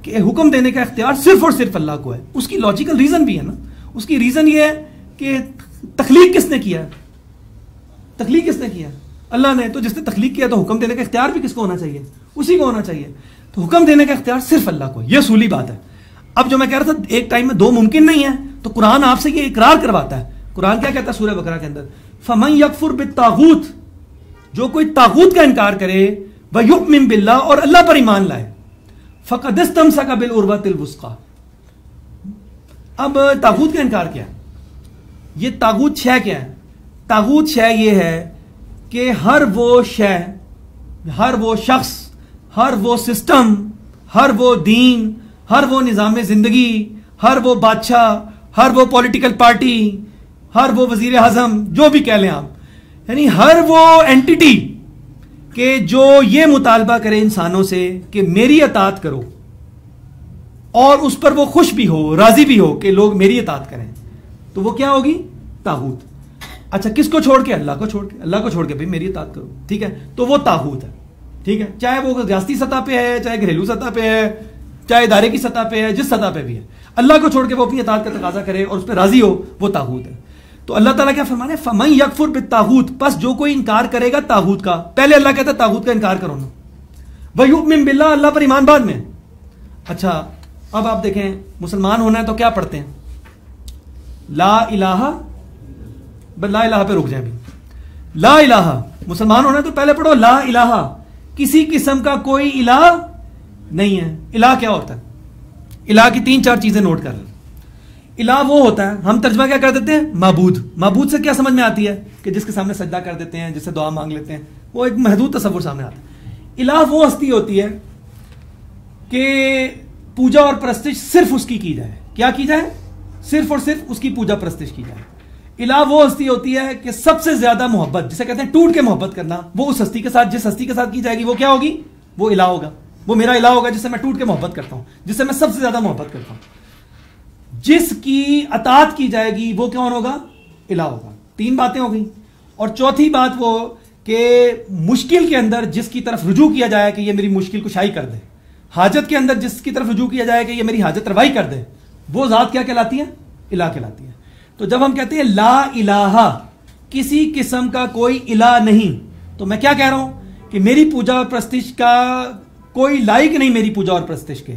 کہ حکم دینے کا اختیار صرف اور صرف اللہ کو ہے. اس کی لاجیکل ریزن بھی ہے نا، اس کی ریزن یہ ہے کہ تخلیق کس نے کیا ہے؟ تخلیق کس نے کیا؟ اللہ نے. تو جس نے تخلیق کیا تو حکم دینے کا اختیار بھی کس کو ہونا چاہیے؟ اسی کو ہونا چاہیے. تو حکم دینے کا اختیار صرف اللہ کو ہے. یہ اصولی بات ہے. اب جو میں کہہ رہا تھا ایک ٹائم میں دو ممکن نہیں ہے، تو قرآن آپ سے یہ اقرار کرواتا ہے. قرآن کیا کہتا ہے سورہ بقرہ کے اندر؟ فَمَن يَكْفُرْ بِالطَّاغُوتِ، جو کوئی طاغوت کا انکار کرے، وَيُؤْمِن بِاللَّهِ، اور اللہ پر ایمان لائے، فَقَدِ اسْتَمْسَكَ بِالْعُرْوَةِ الْوُثْقَىٰ. اب طاغوت کا انکار کیا ہے؟ یہ طاغوت شے کیا ہے؟ طاغوت شے یہ ہے کہ ہر وہ شے، ہر وہ شخص، ہر وہ سسٹم، ہر وہ دین، ہر وہ نظام زندگی، ہر وہ بادشاہ، ہر وہ پولیٹیکل پارٹی، ہر وہ وزیر اعظم، جو بھی کہہ لیں آپ، یعنی ہر وہ اینٹیٹی کہ جو یہ مطالبہ کرے انسانوں سے کہ میری اطاعت کرو، اور اس پر وہ خوش بھی ہو، راضی بھی ہو کہ لوگ میری اطاعت کریں، تو وہ کیا ہوگی؟ طاغوت. اچھا کس کو چھوڑ کے؟ اللہ کو چھوڑ کے. اللہ کو چھوڑ کے بھائی میری اطاعت کرو. ٹھیک ہے، تو وہ طاغوت ہے. ٹھیک ہے، چاہے وہ ریاستی سطح پہ ہے، چاہے گھریلو سطح پہ ہے، چاہے ادارے کی سطح پہ ہے، جس سطح پہ بھی ہے، اللہ کو چھوڑ کے وہ اپنی اطاعت کا تقاضا کرے اور اس پہ راضی ہو، وہ طاغوت ہے. تو اللہ تعالیٰ کیا فرمانے؟ فَمَن يَكْفُرْ بِالطَّاغُوتِ، پس جو کوئی انکار کرے گا طاغوت کا. پہلے اللہ کہتا ہے طاغوت کا انکار کرو نا. وَيُؤْمِن بِاللَّهِ، اللہ پر ایمان بعد میں. اچھا اب آپ دیکھیں مسلمان ہونا ہے تو کیا پڑھتے ہیں؟ لا الہ، لا الہ پہ رک جائیں بھی. لا الہ، مسلمان ہونا ہے تو پہلے پڑھو لا الہ، کسی قسم کا کوئی الہ نہیں ہے. الہ کیا ہوتا ہے؟ الہ کی 3-4 چیزیں نوٹ کر لیں. الہ وہ ہوتا ہے، ہم ترجمہ کیا کر دیتے ہیں؟ معبود. معبود سے کیا سمجھ میں آتی ہے؟ کہ جس کے سامنے سجدہ کر دیتے ہیں، جس سے دعا مانگ لیتے ہیں، وہ ایک محدود تصور سامنے آتا ہے. الہ وہ ہستی ہوتی ہے کہ پوجا اور پرستش صرف اس کی جائے. کیا کی جائے؟ صرف اور صرف اس کی پوجا پرستش کی جائے. الہ وہ ہستی ہوتی ہے کہ سب سے زیادہ محبت، جسے کہتے ہیں ٹوٹ کے محبت کرنا، وہ اس ہستی کے ساتھ، جس ہستی کے ساتھ کی جائے گی وہ کیا ہوگی؟ وہ الہ ہوگا. وہ میرا الہ ہوگا جس سے میں ٹوٹ کے محبت کرتا ہوں، جس سے میں سب سے زیادہ محبت کرتا ہوں. جس کی اطاعت کی جائے گی وہ کون ہوگا؟ الہ ہوگا. 3 باتیں ہو گئی. اور چوتھی بات وہ کہ مشکل کے اندر جس کی طرف رجوع کیا جائے کہ یہ میری مشکل کشائی کر دے، حاجت کے اندر جس کی طرف رجوع کیا جائے کہ یہ میری حاجت روائی کر دے، وہ ذات کیا کہلاتی ہے؟ الہ کہلاتی ہے. تو جب ہم کہتے ہیں لا الہ، کسی قسم کا کوئی الہ نہیں، تو میں کیا کہہ رہا ہوں کہ میری پوجا اور پرستش کا کوئی لائق نہیں، میری پوجا اور پرستش کے.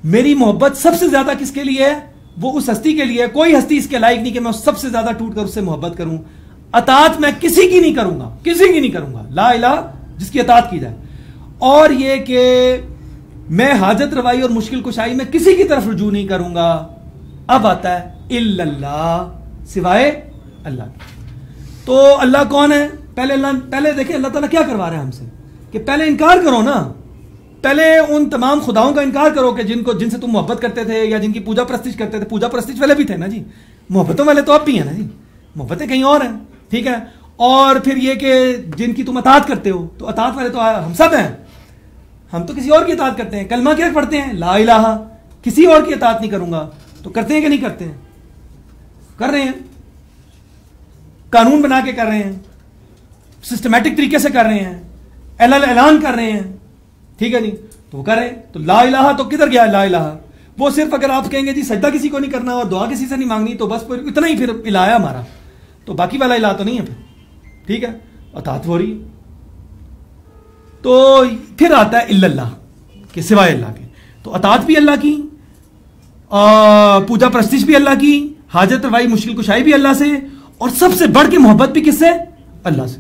میری محبت سب سے زیادہ کس کے لیے ہے؟ وہ اس ہستی کے لیے. کوئی ہستی اس کے لائق نہیں کہ میں سب سے زیادہ ٹوٹ کر اس سے محبت کروں. اطاعت میں کسی کی نہیں کروں گا، کسی کی نہیں کروں گا. لا الہ جس کی اطاعت کی جائے. اور یہ کہ میں حاجت روائی اور مشکل کشائی میں کسی کی طرف رجوع نہیں کروں گا. اب آتا ہے الا اللہ، سوائے اللہ کی. تو اللہ کون ہے؟ پہلے دیکھیں اللہ تعالیٰ کیا کروا رہے ہیں ہم سے کہ پہلے انکار کرو نا. پہلے ان تمام خداؤں کا انکار کرو کہ جن سے تم محبت کرتے تھے یا جن کی پوجا پرستش کرتے تھے. پوجا پرستش والے بھی تھے نا جی، محبتوں والے تو اب بھی ہیں نا جی، محبتیں کہیں اور ہیں. ٹھیک ہے، اور پھر یہ کہ جن کی تم اطاعت کرتے ہو، تو اطاعت والے تو ہم سب ہیں. ہم تو کسی اور کی اطاعت کرتے ہیں. کلمہ کیا پڑھتے ہیں؟ لا الہ، کسی اور کی اطاعت نہیں کروں گا. تو کرتے ہیں کہ نہیں کرتے ہیں؟ کر رہے ہیں. قانون بنا کے کر رہے ہیں، سسٹمیٹک طریقے سے کر رہے ہیں، اعلان کر رہے ہیں. ٹھیک ہے نہیں، تو وہ کر رہے ہیں. تو لا الہ تو کدھر گیا لا الہ؟ وہ صرف اگر آپ کہیں گے جی سجدہ کسی کو نہیں کرنا اور دعا کسی سے نہیں مانگنی، تو بس اتنا ہی پھر الہ ہے ہمارا. تو باقی والا الہ تو نہیں ہے پھر. ٹھیک ہے، اطاعت ہو رہی ہے. تو پھر آتا ہے الا اللہ، کہ سوائے اللہ کے. تو اطاعت بھی اللہ کی، پوجا پرستش بھی اللہ کی، حاجت روائی مشکل کشائی بھی اللہ سے، اور سب سے بڑھ کے محبت بھی کس سے؟ اللہ سے.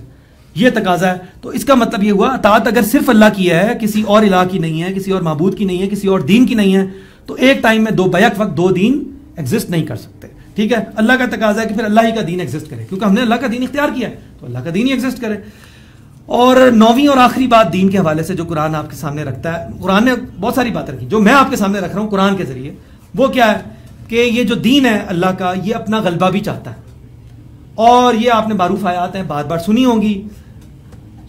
یہ تقاضا ہے. تو اس کا مطلب یہ ہوا اطاعت اگر صرف اللہ کی ہے، کسی اور الہ کی نہیں ہے، کسی اور معبود کی نہیں ہے، کسی اور دین کی نہیں ہے، تو ایک ٹائم میں بیک وقت 2 دین ایگزسٹ نہیں کر سکتے. ٹھیک ہے، اللہ کا تقاضا ہے کہ پھر اللہ ہی کا دین ایگزسٹ کرے، کیونکہ ہم نے اللہ کا دین اختیار کیا ہے تو اللہ کا دین ہی ایگزسٹ کرے. اور 9ویں اور آخری بات دین کے حوالے سے جو قرآن آپ کے سامنے رکھتا ہے، قرآن نے بہت ساری باتیں رکھی، جو میں آپ کے سامنے رکھ رہا ہوں قرآن کے ذریعے، وہ کیا ہے کہ یہ جو دین ہے اللہ کا، یہ اپنا غلبہ بھی چاہتا ہے. اور یہ آپ نے معروف آیات ہیں، بار بار سنی ہوں گی.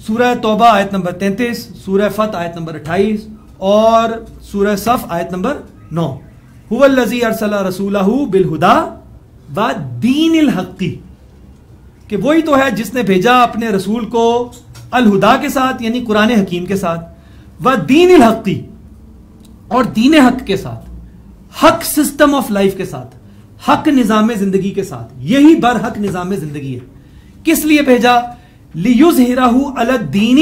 سورہ توبہ آیت نمبر 33، سورہ فتح آیت نمبر 28 اور سورہ صف آیت نمبر 9، هو الذی ارسل رسولہ بالہدی ودین الحق، کہ وہی تو ہے جس نے بھیجا اپنے رسول کو الہدا کے ساتھ یعنی قرآن حکیم کے ساتھ، ودین الحق اور دین حق کے ساتھ، حق سسٹم آف لائف کے ساتھ، حق نظام زندگی کے ساتھ، یہی برحق نظام زندگی ہے۔ کس لیے بھیجا؟ لیظہرہ علی الدین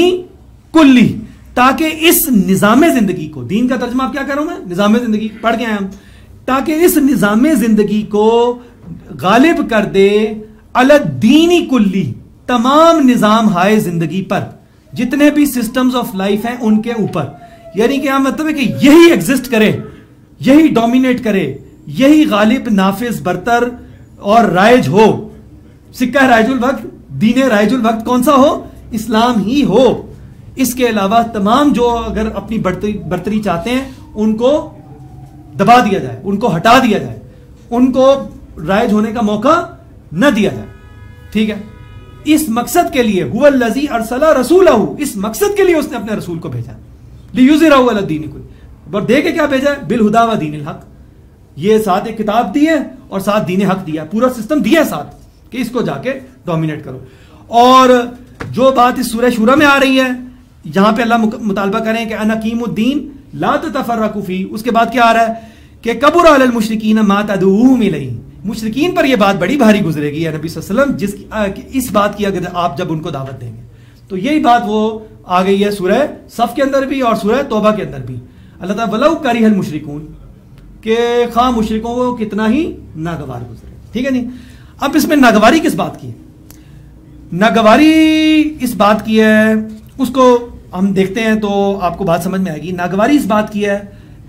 کلی، تاکہ اس نظام زندگی کو، دین کا ترجمہ آپ کیا کروں میں؟ نظام زندگی پڑھ کے آئے ہم، تاکہ اس نظام زندگی کو غالب کر دے علی الدین کلی، تمام نظام ہائے زندگی پر، جتنے بھی سسٹمز آف لائف ہیں ان کے اوپر۔ یعنی کہ مطلب ہے کہ یہی ایگزسٹ کرے، یہی ڈومینیٹ کرے، یہی غالب، نافذ، برتر اور رائج ہو۔ سکہ رائج الوقت، دین رائج الوقت کون سا ہو؟ اسلام ہی ہو۔ اس کے علاوہ تمام جو اگر اپنی برتری چاہتے ہیں ان کو دبا دیا جائے، ان کو ہٹا دیا جائے، ان کو رائج ہونے کا موقع نہ دیا جائے۔ ٹھیک ہے، اس مقصد کے لیے هو الذی ارسل رسولہ، اس مقصد کے لیے اس نے اپنے رسول کو بھیجا، لیظہرہ علی الدین کلہ، اور دے کے کیا بھیجا ہے؟ بالہدی ودین الحق، یہ ساتھ ایک کتاب دی ہے اور ساتھ دین حق دیا ہے، پورا سسٹم دیا ہے ساتھ کہ اس کو جا کے ڈومینیٹ کرو۔ اور جو بات اس سورہ شورى میں آ رہی ہے، جہاں پہ اللہ مطالبہ کریں کہ ان اقیموا الدین لا تتفرقوا فیہ، اس کے بعد کیا آ رہا ہے کہ کبر علی المشرکین ما تدعوہم الیہ، مشرکین پر یہ بات بڑی بھاری گزرے گی یا نبی صلی اللہ علیہ وسلم، اس بات کی اگر آپ جب ان کو دعوت دیں گے۔ تو یہی بات وہ آ گئی ہے سورہ صف کے اندر بھی اور سورہ توبہ کے اندر بھی۔ اللہ تعالیٰ وَلَوْ كَرِهَ الْمُشْرِكُونَ، کہ خواہ مشرکوں کو کتنا ہی ناگوار گزرے۔ ٹھیک ہے نہیں؟ اب اس میں ناگواری کس بات کی ہے؟ ناگواری اس بات کی ہے، اس کو ہم دیکھتے ہیں تو آپ کو بات سمجھ میں آئے گی۔ ناگواری اس بات کی ہے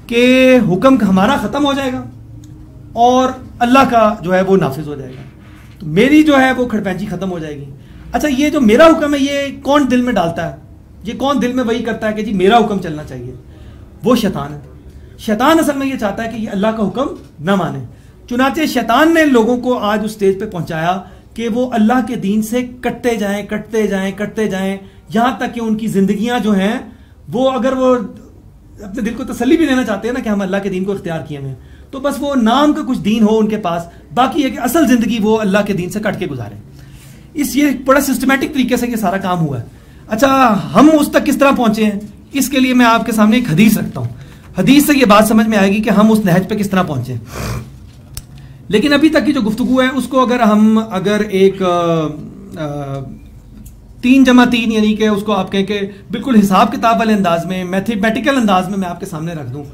کہ حکم ہمارا ختم ہو جائے گا اور اللہ کا جو ہے وہ نافذ ہو جائے گا، تو میری جو ہے وہ کھڑپینچی ختم ہو جائے گی۔ اچھا، یہ جو میرا حکم ہے یہ کون دل میں ڈالتا ہے؟ یہ کون دل میں وہی کرتا ہے کہ جی میرا حکم چلنا چاہیے؟ وہ شیطان ہے۔ شیطان اصل میں یہ چاہتا ہے کہ یہ اللہ کا حکم نہ مانے، چنانچہ شیطان نے لوگوں کو آج اس سٹیج پہ پہنچایا کہ وہ اللہ کے دین سے کٹتے جائیں کٹتے جائیں کٹتے جائیں، یہاں تک کہ ان کی زندگیاں جو ہیں وہ، اگر وہ اپنے دل کو تسلی بھی دینا چاہتے ہیں نا کہ ہم اللہ کے دین کو اختیار کیے ہوئے ہیں، تو بس وہ نام کا کچھ دین ہو ان کے پاس، باقی ہے کہ اصل زندگی وہ اللہ کے دین سے کٹ کے گزاریں۔ یہ بڑا سسٹمیٹک طریقے سے یہ سارا کام ہوا ہے۔ اچھا، ہم اس تک کس طرح پہنچے ہیں؟ اس کے لیے میں آپ کے سامنے ایک حدیث رکھتا ہوں، حدیث سے یہ بات سمجھ میں آئے گی کہ ہم اس نہج پہ کس طرح پہنچے ہیں۔ لیکن ابھی تک کی جو گفتگو ہے اس کو اگر ایک 3+3 یعنی کہ اس کو آپ کہیں کہ بالکل حساب کتاب والے انداز میں، میتھمیٹیکل انداز میں آپ کے سامنے رکھ دوں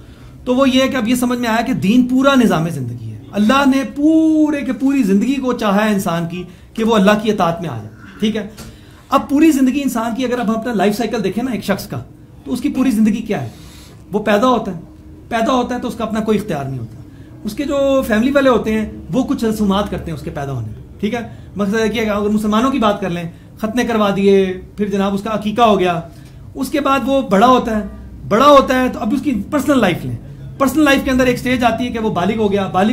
تو وہ یہ ہے کہ اب یہ سمجھ میں آیا کہ دین پورا نظام زندگی ہے۔ اللہ نے پوری زندگی کو چاہا ہے انسان کی کہ وہ اللہ کی اطاعت میں آ جائے۔ ٹھیک ہے، اب پوری زندگی انسان کی اگر اب ہم اپنا لائف سائیکل دیکھیں نا ایک شخص کا، تو اس کی پوری زندگی کیا ہے؟ وہ پیدا ہوتا ہے تو اس کا اپنا کوئی اختیار نہیں ہوتا، اس کے جو فیملی والے ہوتے ہیں وہ کچھ رسومات کرتے ہیں اس کے پیدا ہونے میں۔ ٹھیک ہے، مقصد ہے کہ اگر مسلمانوں کی بات کر لیں، ختنے کروا دیے، پھر جناب اس کا عقیقہ ہو گیا، اس کے بعد وہ بڑا ہوتا ہے تو اب اس کی پرسنل لائف لیں، پرسنل لائف کے اندر ایک سٹیج آتی ہے کہ وہ بالغ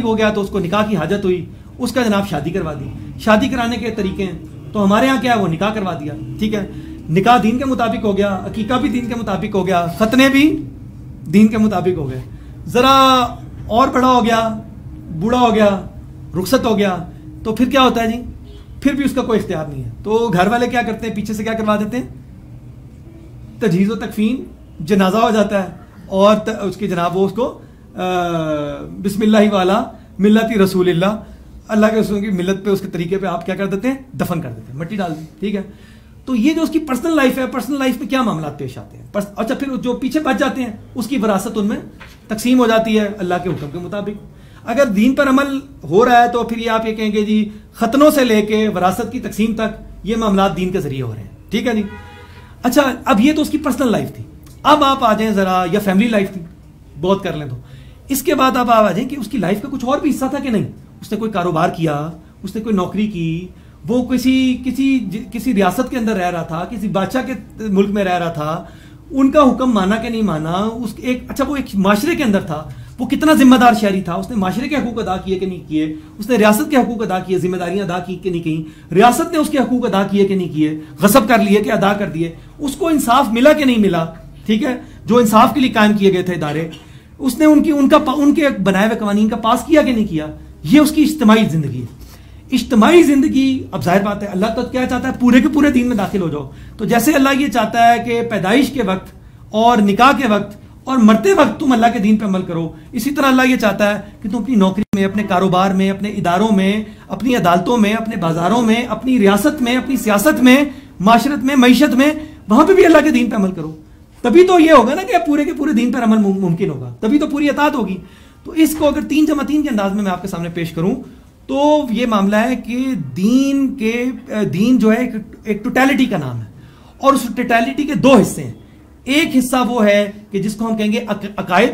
ہو گیا تو اس کو نکاح کی حاجت ہوئی، اس کا جناب شادی کروا دی۔ شادی کرانے کے طریقے ہیں تو ہمارے ہاں کیا ہے، وہ نکاح کروا دیا۔ ٹھیک ہے، نکاح دین کے مطابق ہو گیا، عقیقہ بھی دین کے مطابق ہو گیا، ختنے بھی دین کے مطابق ہو گئے، ذرا اور بڑا ہو گیا، بوڑھا ہو گیا، رخصت ہو گیا، تو پھر کیا ہوتا ہے جی؟ پھر بھی اس کا کوئی اختیار نہیں ہے، تو گھر والے کیا کرتے ہیں؟ پیچھے سے کیا کروا دیتے ہیں؟ تجہیز و تکفین، جنازہ ہو جاتا ہے اور اس کی جناب وہ اس کو بسم اللہ والا ملت رسول اللہ کے رسول کی ملت پہ، اس کے طریقے پہ آپ کیا کر دیتے ہیں؟ دفن کر دیتے ہیں، مٹی ڈال دیں۔ ٹھیک ہے، تو یہ جو اس کی پرسنل لائف ہے، پرسنل لائف میں کیا معاملات پیش آتے ہیں؟ اچھا، پھر جو پیچھے بچ جاتے ہیں اس کی وراثت ان میں تقسیم ہو جاتی ہے اللہ کے حکم کے مطابق۔ اگر دین پر عمل ہو رہا ہے تو پھر یہ آپ یہ کہیں گے جی ختنوں سے لے کے وراثت کی تقسیم تک یہ معاملات دین کے ذریعے ہو رہے ہیں۔ ٹھیک ہے جی، اچھا اب یہ تو اس کی پرسنل لائف تھی، اب آپ آ جائیں ذرا، یا فیملی لائف تھی بہت کر لیں تو اس کے بعد آپ آ جائیں کہ اس کی لائف کا کچھ اور بھی حصہ تھا کہ نہیں؟ اس نے کوئی کاروبار کیا، اس نے کوئی نوکری کی، وہ کسی ریاست کے اندر رہ رہا تھا، کسی بادشاہ کے ملک میں رہ رہا تھا، ان کا حکم مانا کہ نہیں مانا، اچھا وہ ایک معاشرے کے اندر تھا، وہ کتنا ذمہ دار شہری تھا، اس نے معاشرے کے حقوق ادا کیے کہ نہیں کیے، اس نے ریاست کے حقوق ادا کیے، ذمہ داریاں ادا کی کہ نہیں کی، ریاست نے اس کے حقوق ادا کیے کہ نہیں کیے، غصب کر لیے کہ ادا کر دیے، اس کو انصاف ملا کہ نہیں ملا۔ ٹھیک ہے، جو انصاف کے لیے قائم کیے گئے تھے ادارے, اس نے ان کے بنائے ہوئے قوانین کا پاس کیا کہ نہیں کیا. یہ اس کی اجتماعی زندگی ہے. اجتماعی زندگی, اب ظاہر بات ہے اللہ تو کیا چاہتا ہے, پورے کے پورے دین میں داخل ہو جاؤ. تو جیسے اللہ یہ چاہتا ہے کہ پیدائش کے وقت اور نکاح کے وقت اور مرتے وقت تم اللہ کے دین پہ عمل کرو, اسی طرح اللہ یہ چاہتا ہے کہ تم اپنی نوکری میں, اپنے کاروبار میں, اپنے اداروں میں, اپنی عدالتوں میں, اپنے بازاروں میں, اپنی ریاست میں, اپنی سیاست میں, معاشرت میں, معیشت میں, وہاں پہ بھی اللہ کے دین پہ عمل کرو. تبھی تو یہ ہوگا نا کہ پورے کے پورے دین پر عمل ممکن ہوگا, تبھی تو پوری اطاعت ہوگی. تو اس کو اگر 3+3 کے انداز میں آپ کے سامنے پیش کروں تو یہ معاملہ ہے کہ دین جو ہے ایک ٹوٹیلٹی کا نام ہے, اور اس ٹوٹیلٹی کے 2 حصے ہیں. ایک حصہ وہ ہے کہ جس کو ہم کہیں گے عقائد.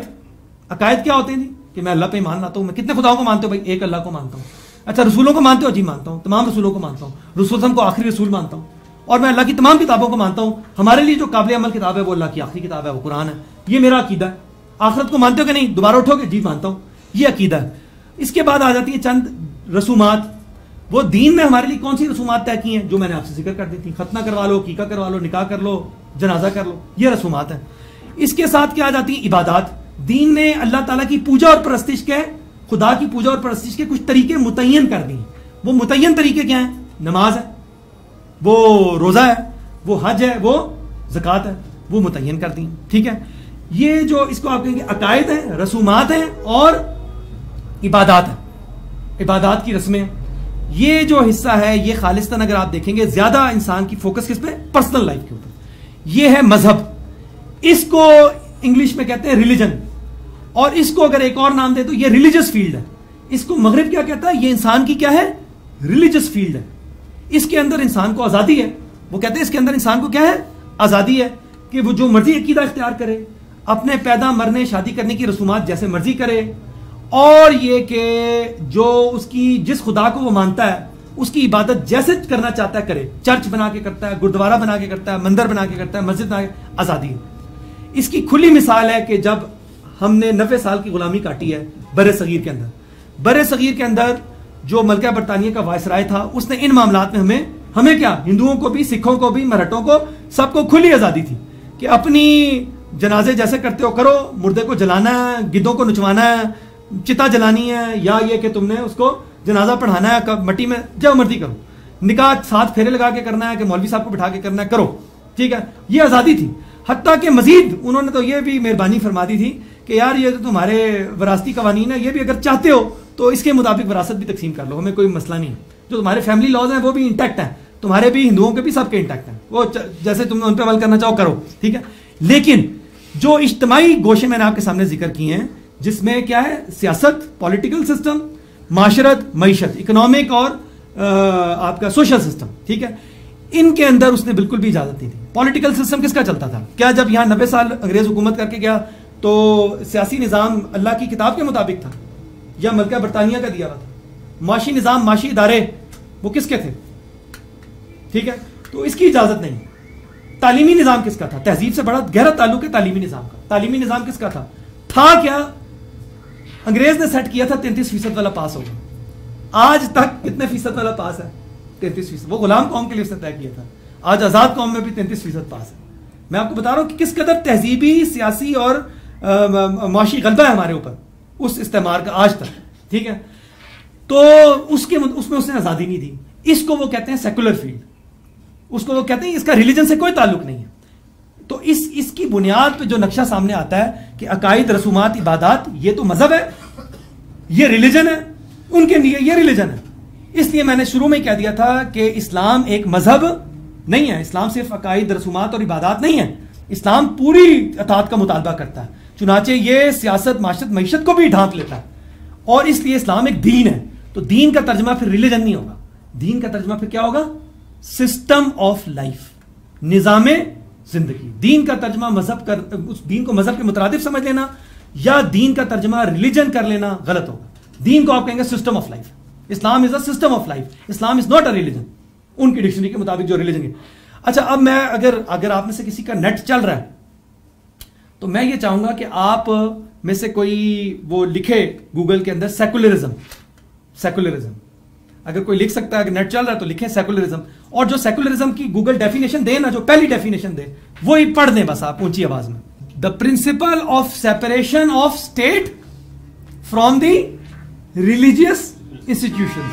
عقائد کیا ہوتے ہیں جی؟ کہ میں اللہ پہ ایمان لاتا ہوں. میں کتنے خداؤں کو مانتے ہو بھائی؟ ایک اللہ کو مانتا ہوں. اچھا رسولوں کو مانتے ہو؟ جی مانتا ہوں, تمام رسولوں کو مانتا ہوں, رسول کو آخری رسول مانتا ہوں, اور میں اللہ کی تمام کتابوں کو مانتا ہوں. ہمارے لیے جو قابل عمل کتاب ہے وہ اللہ کی آخری کتاب ہے, وہ قرآن ہے. یہ میرا عقیدہ ہے. آخرت کو مانتے ہو کہ نہیں؟ دوبارہ اٹھو گے؟ جی مانتا ہوں. یہ عقیدہ ہے. اس کے بعد آ جاتی ہیں چند رسومات. وہ دین میں ہمارے لیے کون سی رسومات طے کی ہیں جو میں نے آپ سے ذکر کر دی تھی. ختنہ کروا لو, عقیقہ کروا لو, نکاح کر لو, جنازہ کر لو, یہ رسومات ہیں. اس کے ساتھ کیا آ جاتی ہیں عبادات. دین نے اللہ تعالیٰ کی پوجا اور پرستش کے, خدا کی پوجا اور پرستش کے کچھ طریقے متعین کر دی. وہ متعین طریقے کیا ہیں؟ نماز ہے, وہ روزہ ہے, وہ حج ہے, وہ زکوٰۃ ہے, وہ متعین کر دی. ٹھیک ہے, یہ جو اس کو آپ کہیں گے عقائد ہیں, رسومات ہیں اور عبادات ہیں, عبادات کی رسمیں. یہ جو حصہ ہے یہ خالصتاً اگر آپ دیکھیں گے زیادہ انسان کی فوکس کس پہ؟ پرسنل لائف کے اوپر. یہ ہے مذہب. اس کو انگلش میں کہتے ہیں ریلیجن, اور اس کو اگر ایک اور نام دے تو یہ ریلیجس فیلڈ ہے. اس کو مغرب کیا کہتا ہے؟ یہ انسان کی کیا ہے؟ ریلیجس فیلڈ ہے. اس کے اندر انسان کو آزادی ہے. وہ کہتے ہیں اس کے اندر انسان کو کیا ہے؟ آزادی ہے کہ وہ جو مرضی عقیدہ اختیار کرے, اپنے پیدا مرنے شادی کرنے کی رسومات جیسے مرضی کرے, اور یہ کہ جو اس کی جس خدا کو وہ مانتا ہے اس کی عبادت جیسے کرنا چاہتا ہے کرے. چرچ بنا کے کرتا ہے, گردوارہ بنا کے کرتا ہے, مندر بنا کے کرتا ہے, مسجد بنا کے. آزادی ہے. اس کی کھلی مثال ہے کہ جب ہم نے 90 سال کی غلامی کاٹی ہے بر صغیر کے اندر. بر صغیر کے اندر جو ملکہ برطانیہ کا وائسرائے تھا, اس نے ان معاملات میں ہمیں کیا, ہندوؤں کو بھی, سکھوں کو بھی, مرہٹوں کو, سب کو کھلی آزادی تھی کہ اپنی جنازے جیسے کرتے ہو کرو, مردے کو جلانا ہے, گدوں کو نچوانا ہے, چتا جلانی ہے, یا یہ کہ تم نے اس کو جنازہ پڑھانا ہے مٹی میں, جو مرضی کرو. نکاح 7 پھیرے لگا کے کرنا ہے کہ مولوی صاحب کو بٹھا کے کرنا ہے, کرو. ٹھیک ہے, یہ آزادی تھی. حتیٰ کہ مزید انہوں نے تو یہ بھی مہربانی فرما دی تھی کہ یار یہ تو تمہارے وراثتی قوانین ہے, یہ بھی اگر چاہتے ہو تو اس کے مطابق وراثت بھی تقسیم کر لو, ہمیں کوئی مسئلہ نہیں ہے. جو تمہارے فیملی لاز ہیں وہ بھی انٹیکٹ ہیں, تمہارے بھی, ہندوؤں کے بھی, سب کے انٹیکٹ ہیں. وہ جیسے تم ان پہ عمل کرنا چاہو کرو. ٹھیک ہے, لیکن جو اجتماعی گوشے میں نے آپ کے سامنے ذکر کیے ہیں, جس میں کیا ہے, سیاست, پولیٹیکل سسٹم, معاشرت, معیشت, اکنامک اور آپ کا سوشل سسٹم. ٹھیک ہے, ان کے اندر اس نے بالکل بھی اجازت نہیں تھی. پولیٹیکل سسٹم کس کا چلتا تھا؟ کیا جب یہاں 90 سال انگریز حکومت کر کے گیا تو سیاسی نظام اللہ کی کتاب کے مطابق تھا یا ملکہ برطانیہ کا دیا ہوا تھا؟ معاشی نظام, معاشی ادارے وہ کس کے تھے؟ ٹھیک ہے, تو اس کی اجازت نہیں. تعلیمی نظام کس کا تھا؟ تہذیب سے بڑا گہرا تعلق ہے تعلیمی نظام کا. تعلیمی نظام کس کا تھا کیا؟ انگریز نے سیٹ کیا تھا 33% والا پاس ہوگا. آج تک کتنے فیصد والا پاس ہے؟ 33%. وہ غلام قوم کے لیے اس نے طے کیا تھا. آج آزاد قوم میں بھی 33% پاس ہے. میں آپ کو بتا رہا ہوں کہ کس قدر تہذیبی, سیاسی اور معاشی غلبہ ہے ہمارے اوپر اس استعمار کا آج تک. ٹھیک ہے, تو اس میں اس نے آزادی نہیں دی. اس کو وہ کہتے ہیں سیکولر فیلڈ. اس کو وہ کہتے ہیں اس کا ریلیجن سے کوئی تعلق نہیں ہے. تو اس کی بنیاد پہ جو نقشہ سامنے آتا ہے کہ عقائد, رسومات, عبادات, یہ تو مذہب ہے, یہ ریلیجن ہے, ان کے لیے یہ ریلیجن ہے. اس لیے میں نے شروع میں ہی کہہ دیا تھا کہ اسلام ایک مذہب نہیں ہے. اسلام صرف عقائد, رسومات اور عبادات نہیں ہے. اسلام پوری اطاعت کا مطالبہ کرتا ہے. چنانچہ یہ سیاست, معاشرت, معیشت کو بھی ڈھانپ لیتا ہے. اور اس لیے اسلام ایک دین ہے. تو دین کا ترجمہ پھر ریلیجن نہیں ہوگا. دین کا ترجمہ پھر کیا ہوگا؟ سسٹم آف لائف, نظام زندگی. دین کا ترجمہ مذہب کر, اس دین کو مذہب کے مترادف سمجھ لینا یا دین کا ترجمہ ریلیجن کر لینا غلط ہوگا. دین کو آپ کہیں گے system of life. Islam is a system of life. Islam is not a religion ان کی ڈکشنری کے مطابق جو ریلیجن ہے. اچھا, اب میں اگر آپ میں سے کسی کا نیٹ چل رہا ہے تو میں یہ چاہوں گا کہ آپ میں سے کوئی وہ لکھے گوگل کے اندر سیکولرزم. سیکولرزم اگر کوئی لکھ سکتا ہے, اگر نیٹ چل رہا ہے تو لکھیں سیکولرزم. اور جو سیکولرزم کی گوگل ڈیفینیشن دے نا, جو پہلی ڈیفینیشن دے وہی پڑھ دیں بس آپ اونچی آواز میں. the principle of separation of state from the religious institutions.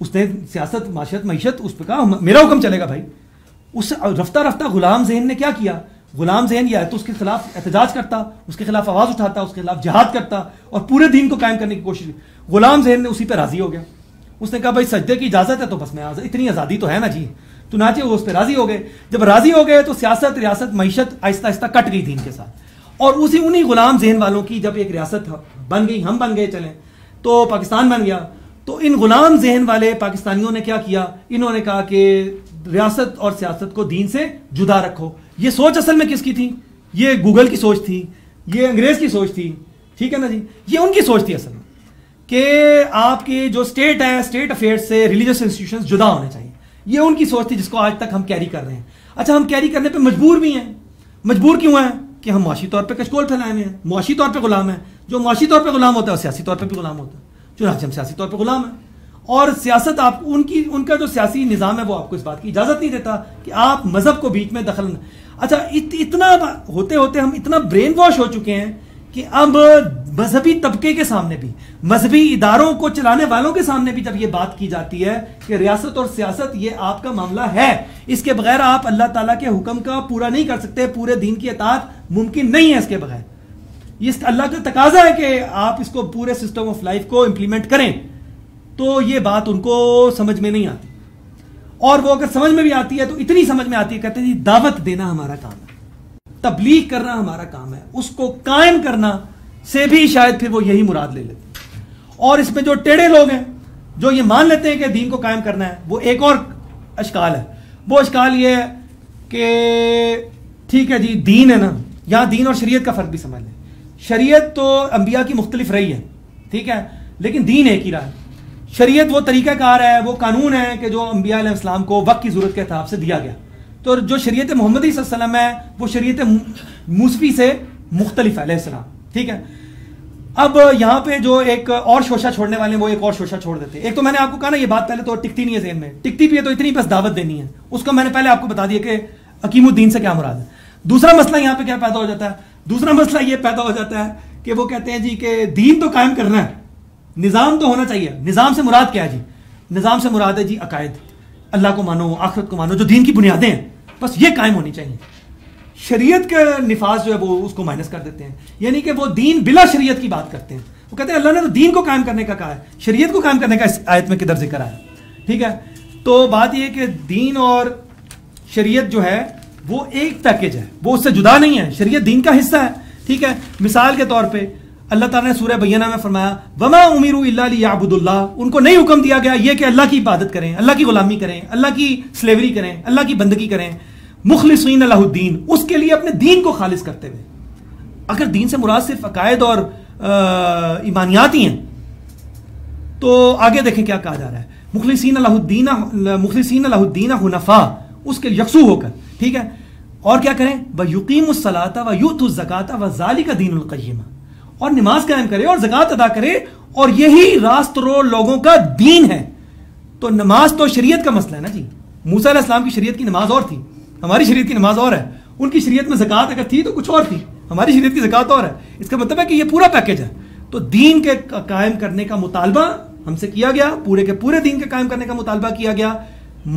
اس نے سیاست معاشرت معیشت اس پہ کہا میرا حکم چلے گا بھائی. اس رفتہ رفتہ غلام ذہن نے کیا کیا؟ غلام ذہن یہ ہے تو اس کے خلاف احتجاج کرتا, اس کے خلاف آواز اٹھاتا, اس کے خلاف جہاد کرتا اور پورے دین کو قائم کرنے کی کوشش کی. غلام ذہن نے اسی پہ راضی ہو گیا. اس نے کہا بھائی سجدے کی اجازت ہے تو بس میں اتنی آزادی تو ہے نا جی. تو ناچے وہ اس پہ راضی ہو گئے. جب راضی ہو گئے تو سیاست ریاست معیشت آہستہ آہستہ کٹ گئی دین کے ساتھ. اور انہی غلام ذہن والوں کی جب ایک ریاست بن گئی, ہم بن گئے چلیں, تو پاکستان بن گیا, تو ان غلام ذہن والے پاکستانیوں نے کیا کیا؟ انہوں نے کہا کہ ریاست اور سیاست کو دین سے جدا رکھو. یہ سوچ اصل میں کس کی تھی؟ یہ گوگل کی سوچ تھی, یہ انگریز کی سوچ تھی, ٹھیک ہے نا جی. یہ ان کی سوچ تھی اصل میں کہ آپ کی جو اسٹیٹ ہے, اسٹیٹ افیئر سے ریلیجس انسٹیٹیوشنز جدا ہونے چاہیے. یہ ان کی سوچ تھی جس کو آج تک ہم کیری کر رہے ہیں. اچھا, ہم کیری کرنے پہ مجبور بھی ہیں. مجبور کیوں ہیں؟ کہ ہم معاشی طور پہ کچکول پھیلائے ہوئے ہیں, معاشی طور پہ غلام ہیں. جو معاشی طور پہ غلام ہوتا ہے وہ سیاسی طور پہ بھی غلام ہوتا ہے. چنانچہ ہم سیاسی طور پہ غلام ہیں. اور سیاست آپ ان کا جو سیاسی نظام ہے وہ آپ کو اس بات کی اجازت نہیں دیتا کہ آپ مذہب کو بیچ میں دخل. اچھا, اتنا ہوتے ہوتے ہم اتنا برین واش ہو چکے ہیں کہ اب مذہبی طبقے کے سامنے بھی, مذہبی اداروں کو چلانے والوں کے سامنے بھی جب یہ بات کی جاتی ہے کہ ریاست اور سیاست یہ آپ کا معاملہ ہے, اس کے بغیر آپ اللہ تعالیٰ کے حکم کا پورا نہیں کر سکتے, پورے دین کی اطاعت ممکن نہیں ہے اس کے بغیر, یہ اللہ کا تقاضا ہے کہ آپ اس کو پورے سسٹم آف لائف کو امپلیمنٹ کریں, تو یہ بات ان کو سمجھ میں نہیں آتی. اور وہ اگر سمجھ میں بھی آتی ہے تو اتنی سمجھ میں آتی ہے, کہتے ہیں جی دعوت دینا ہمارا کام ہے, تبلیغ کرنا ہمارا کام ہے, اس کو قائم کرنا سے بھی شاید پھر وہ یہی مراد لے لیتے ہیں. اور اس میں جو ٹیڑے لوگ ہیں جو یہ مان لیتے ہیں کہ دین کو قائم کرنا ہے, وہ ایک اور اشکال ہے. وہ اشکال یہ ہے کہ ٹھیک ہے جی دین ہے نا, یہاں دین اور شریعت کا فرق بھی سمجھ لیں. شریعت تو انبیاء کی مختلف رہی ہے, ٹھیک ہے, لیکن دین ایک ہی رہا ہے. شریعت وہ طریقہ کار ہے, وہ قانون ہے کہ جو انبیاء علیہ السلام کو وقت کی ضرورت کے حساب سے دیا گیا. تو جو شریعت محمدی صلی اللہ علیہ وسلم ہے وہ شریعت موسوی سے مختلف ہے علیہ السلام, ٹھیک ہے. اب یہاں پہ جو ایک اور شوشہ چھوڑنے والے ہیں وہ ایک اور شوشہ چھوڑ دیتے ہیں. ایک تو میں نے آپ کو کہا نا یہ بات پہلے تو ٹکتی نہیں ہے ذہن میں, ٹکتی بھی ہے تو اتنی بس دعوت دینی ہے, اس کو میں نے پہلے آپ کو بتا دیا کہ حکیم الدین سے کیا مراد ہے. دوسرا مسئلہ یہاں پہ کیا پیدا ہو جاتا ہے؟ دوسرا مسئلہ یہ پیدا ہو جاتا ہے کہ وہ کہتے ہیں جی کہ دین تو قائم کرنا ہے, نظام تو ہونا چاہیے. نظام سے مراد کیا ہے جی؟ نظام سے مراد ہے جی عقائد, اللہ کو مانو, آخرت کو مانو, جو دین کی بنیادیں ہیں بس یہ قائم ہونی چاہیے. شریعت کا نفاذ جو ہے وہ اس کو مائنس کر دیتے ہیں, یعنی کہ وہ دین بلا شریعت کی بات کرتے ہیں. وہ کہتے ہیں اللہ نے تو دین کو قائم کرنے کا کہا ہے, شریعت کو قائم کرنے کا اس آیت میں کدھر ذکر آیا, ٹھیک ہے. تو بات یہ کہ دین اور شریعت جو ہے وہ ایک پیکج ہے, وہ اس سے جدا نہیں ہے. شریعت دین کا حصہ ہے, ٹھیک ہے. مثال کے طور پہ اللہ تعالیٰ نے سورہ بینہ میں فرمایا وما امروا الا لیعبدوا اللہ, ان کو نہیں حکم دیا گیا یہ کہ اللہ کی عبادت کریں, اللہ کی غلامی کریں, اللہ کی سلیوری کریں, اللہ کی بندگی کریں, مخلصین لہ الدین, اس کے لیے اپنے دین کو خالص کرتے ہوئے. اگر دین سے مراد صرف عقائد اور ایمانیات ہی ہیں تو آگے دیکھیں کیا کہا جا رہا ہے, مخلصین لہ الدین حنفاء, اس کے یکسو ہو کر, ٹھیک ہے. اور کیا کریں؟ وَيُقِيمُوا الصَّلَاةَ وَيُؤْتُوا الزَّكَاةَ وَذَلِكَ دِينُ الْقَيِّمَةِ, اور نماز قائم کرے اور زکوٰۃ ادا کرے, اور یہی راست رو لوگوں کا دین ہے. تو نماز تو شریعت کا مسئلہ ہے نا جی. موسیٰ علیہ السلام کی شریعت کی نماز اور تھی, ہماری شریعت کی نماز اور ہے. ان کی شریعت میں زکوٰۃ اگر تھی تو کچھ اور تھی, ہماری شریعت کی زکوٰۃ اور ہے. اس کا مطلب ہے کہ یہ پورا پیکج ہے. تو دین کے قائم کرنے کا مطالبہ ہم سے کیا گیا, پورے کے پورے دین کے قائم کرنے کا مطالبہ کیا گیا.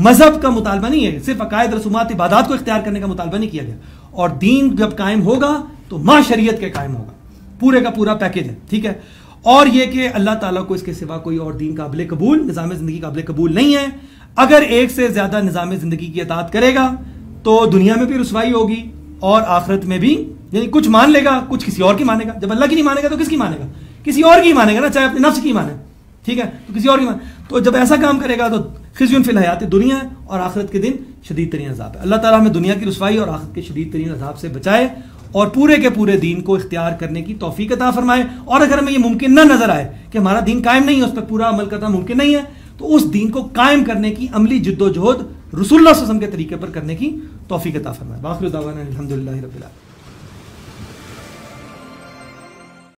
مذہب کا مطالبہ نہیں ہے, صرف عقائد رسومات عبادات کو اختیار کرنے کا مطالبہ نہیں کیا گیا. اور دین جب قائم ہوگا تو ماں شریعت کے قائم ہوگا, پورے کا پورا پیکج ہے, ٹھیک ہے. اور یہ کہ اللہ تعالیٰ کو اس کے سوا کوئی اور دین قابل قبول, نظام زندگی قابل قبول نہیں ہے. اگر ایک سے زیادہ نظام زندگی کی اطاعت کرے گا تو دنیا میں بھی رسوائی ہوگی اور آخرت میں بھی, یعنی کچھ مان لے گا کچھ کسی اور کی مانے گا. جب اللہ کی نہیں مانے گا تو کس کی مانے گا؟ کسی اور کی مانے گا نا, چاہے اپنے نفس کی مانے, ٹھیک ہے, تو کسی اور کی مانے. تو جب ایسا کام کرے گا تو خزی فی الحیات دنیا ہے اور آخرت کے دن شدید ترین عذاب ہے. اللہ تعالیٰ ہمیں دنیا کی رسوائی اور آخرت کے شدید ترین عذاب سے بچائے اور پورے کے پورے دین کو اختیار کرنے کی توفیق عطا فرمائے. اور اگر ہمیں یہ ممکن نہ نظر آئے کہ ہمارا دین قائم نہیں ہے, اس پہ پورا عمل کرنا ممکن نہیں ہے, تو اس دین کو قائم کرنے کی عملی جد و جہد رسول اللہ صلی اللہ علیہ وسلم کے طریقے پر کرنے کی توفیق عطا فرمائے. باخر دعوانا الحمدللہ رب العالمین.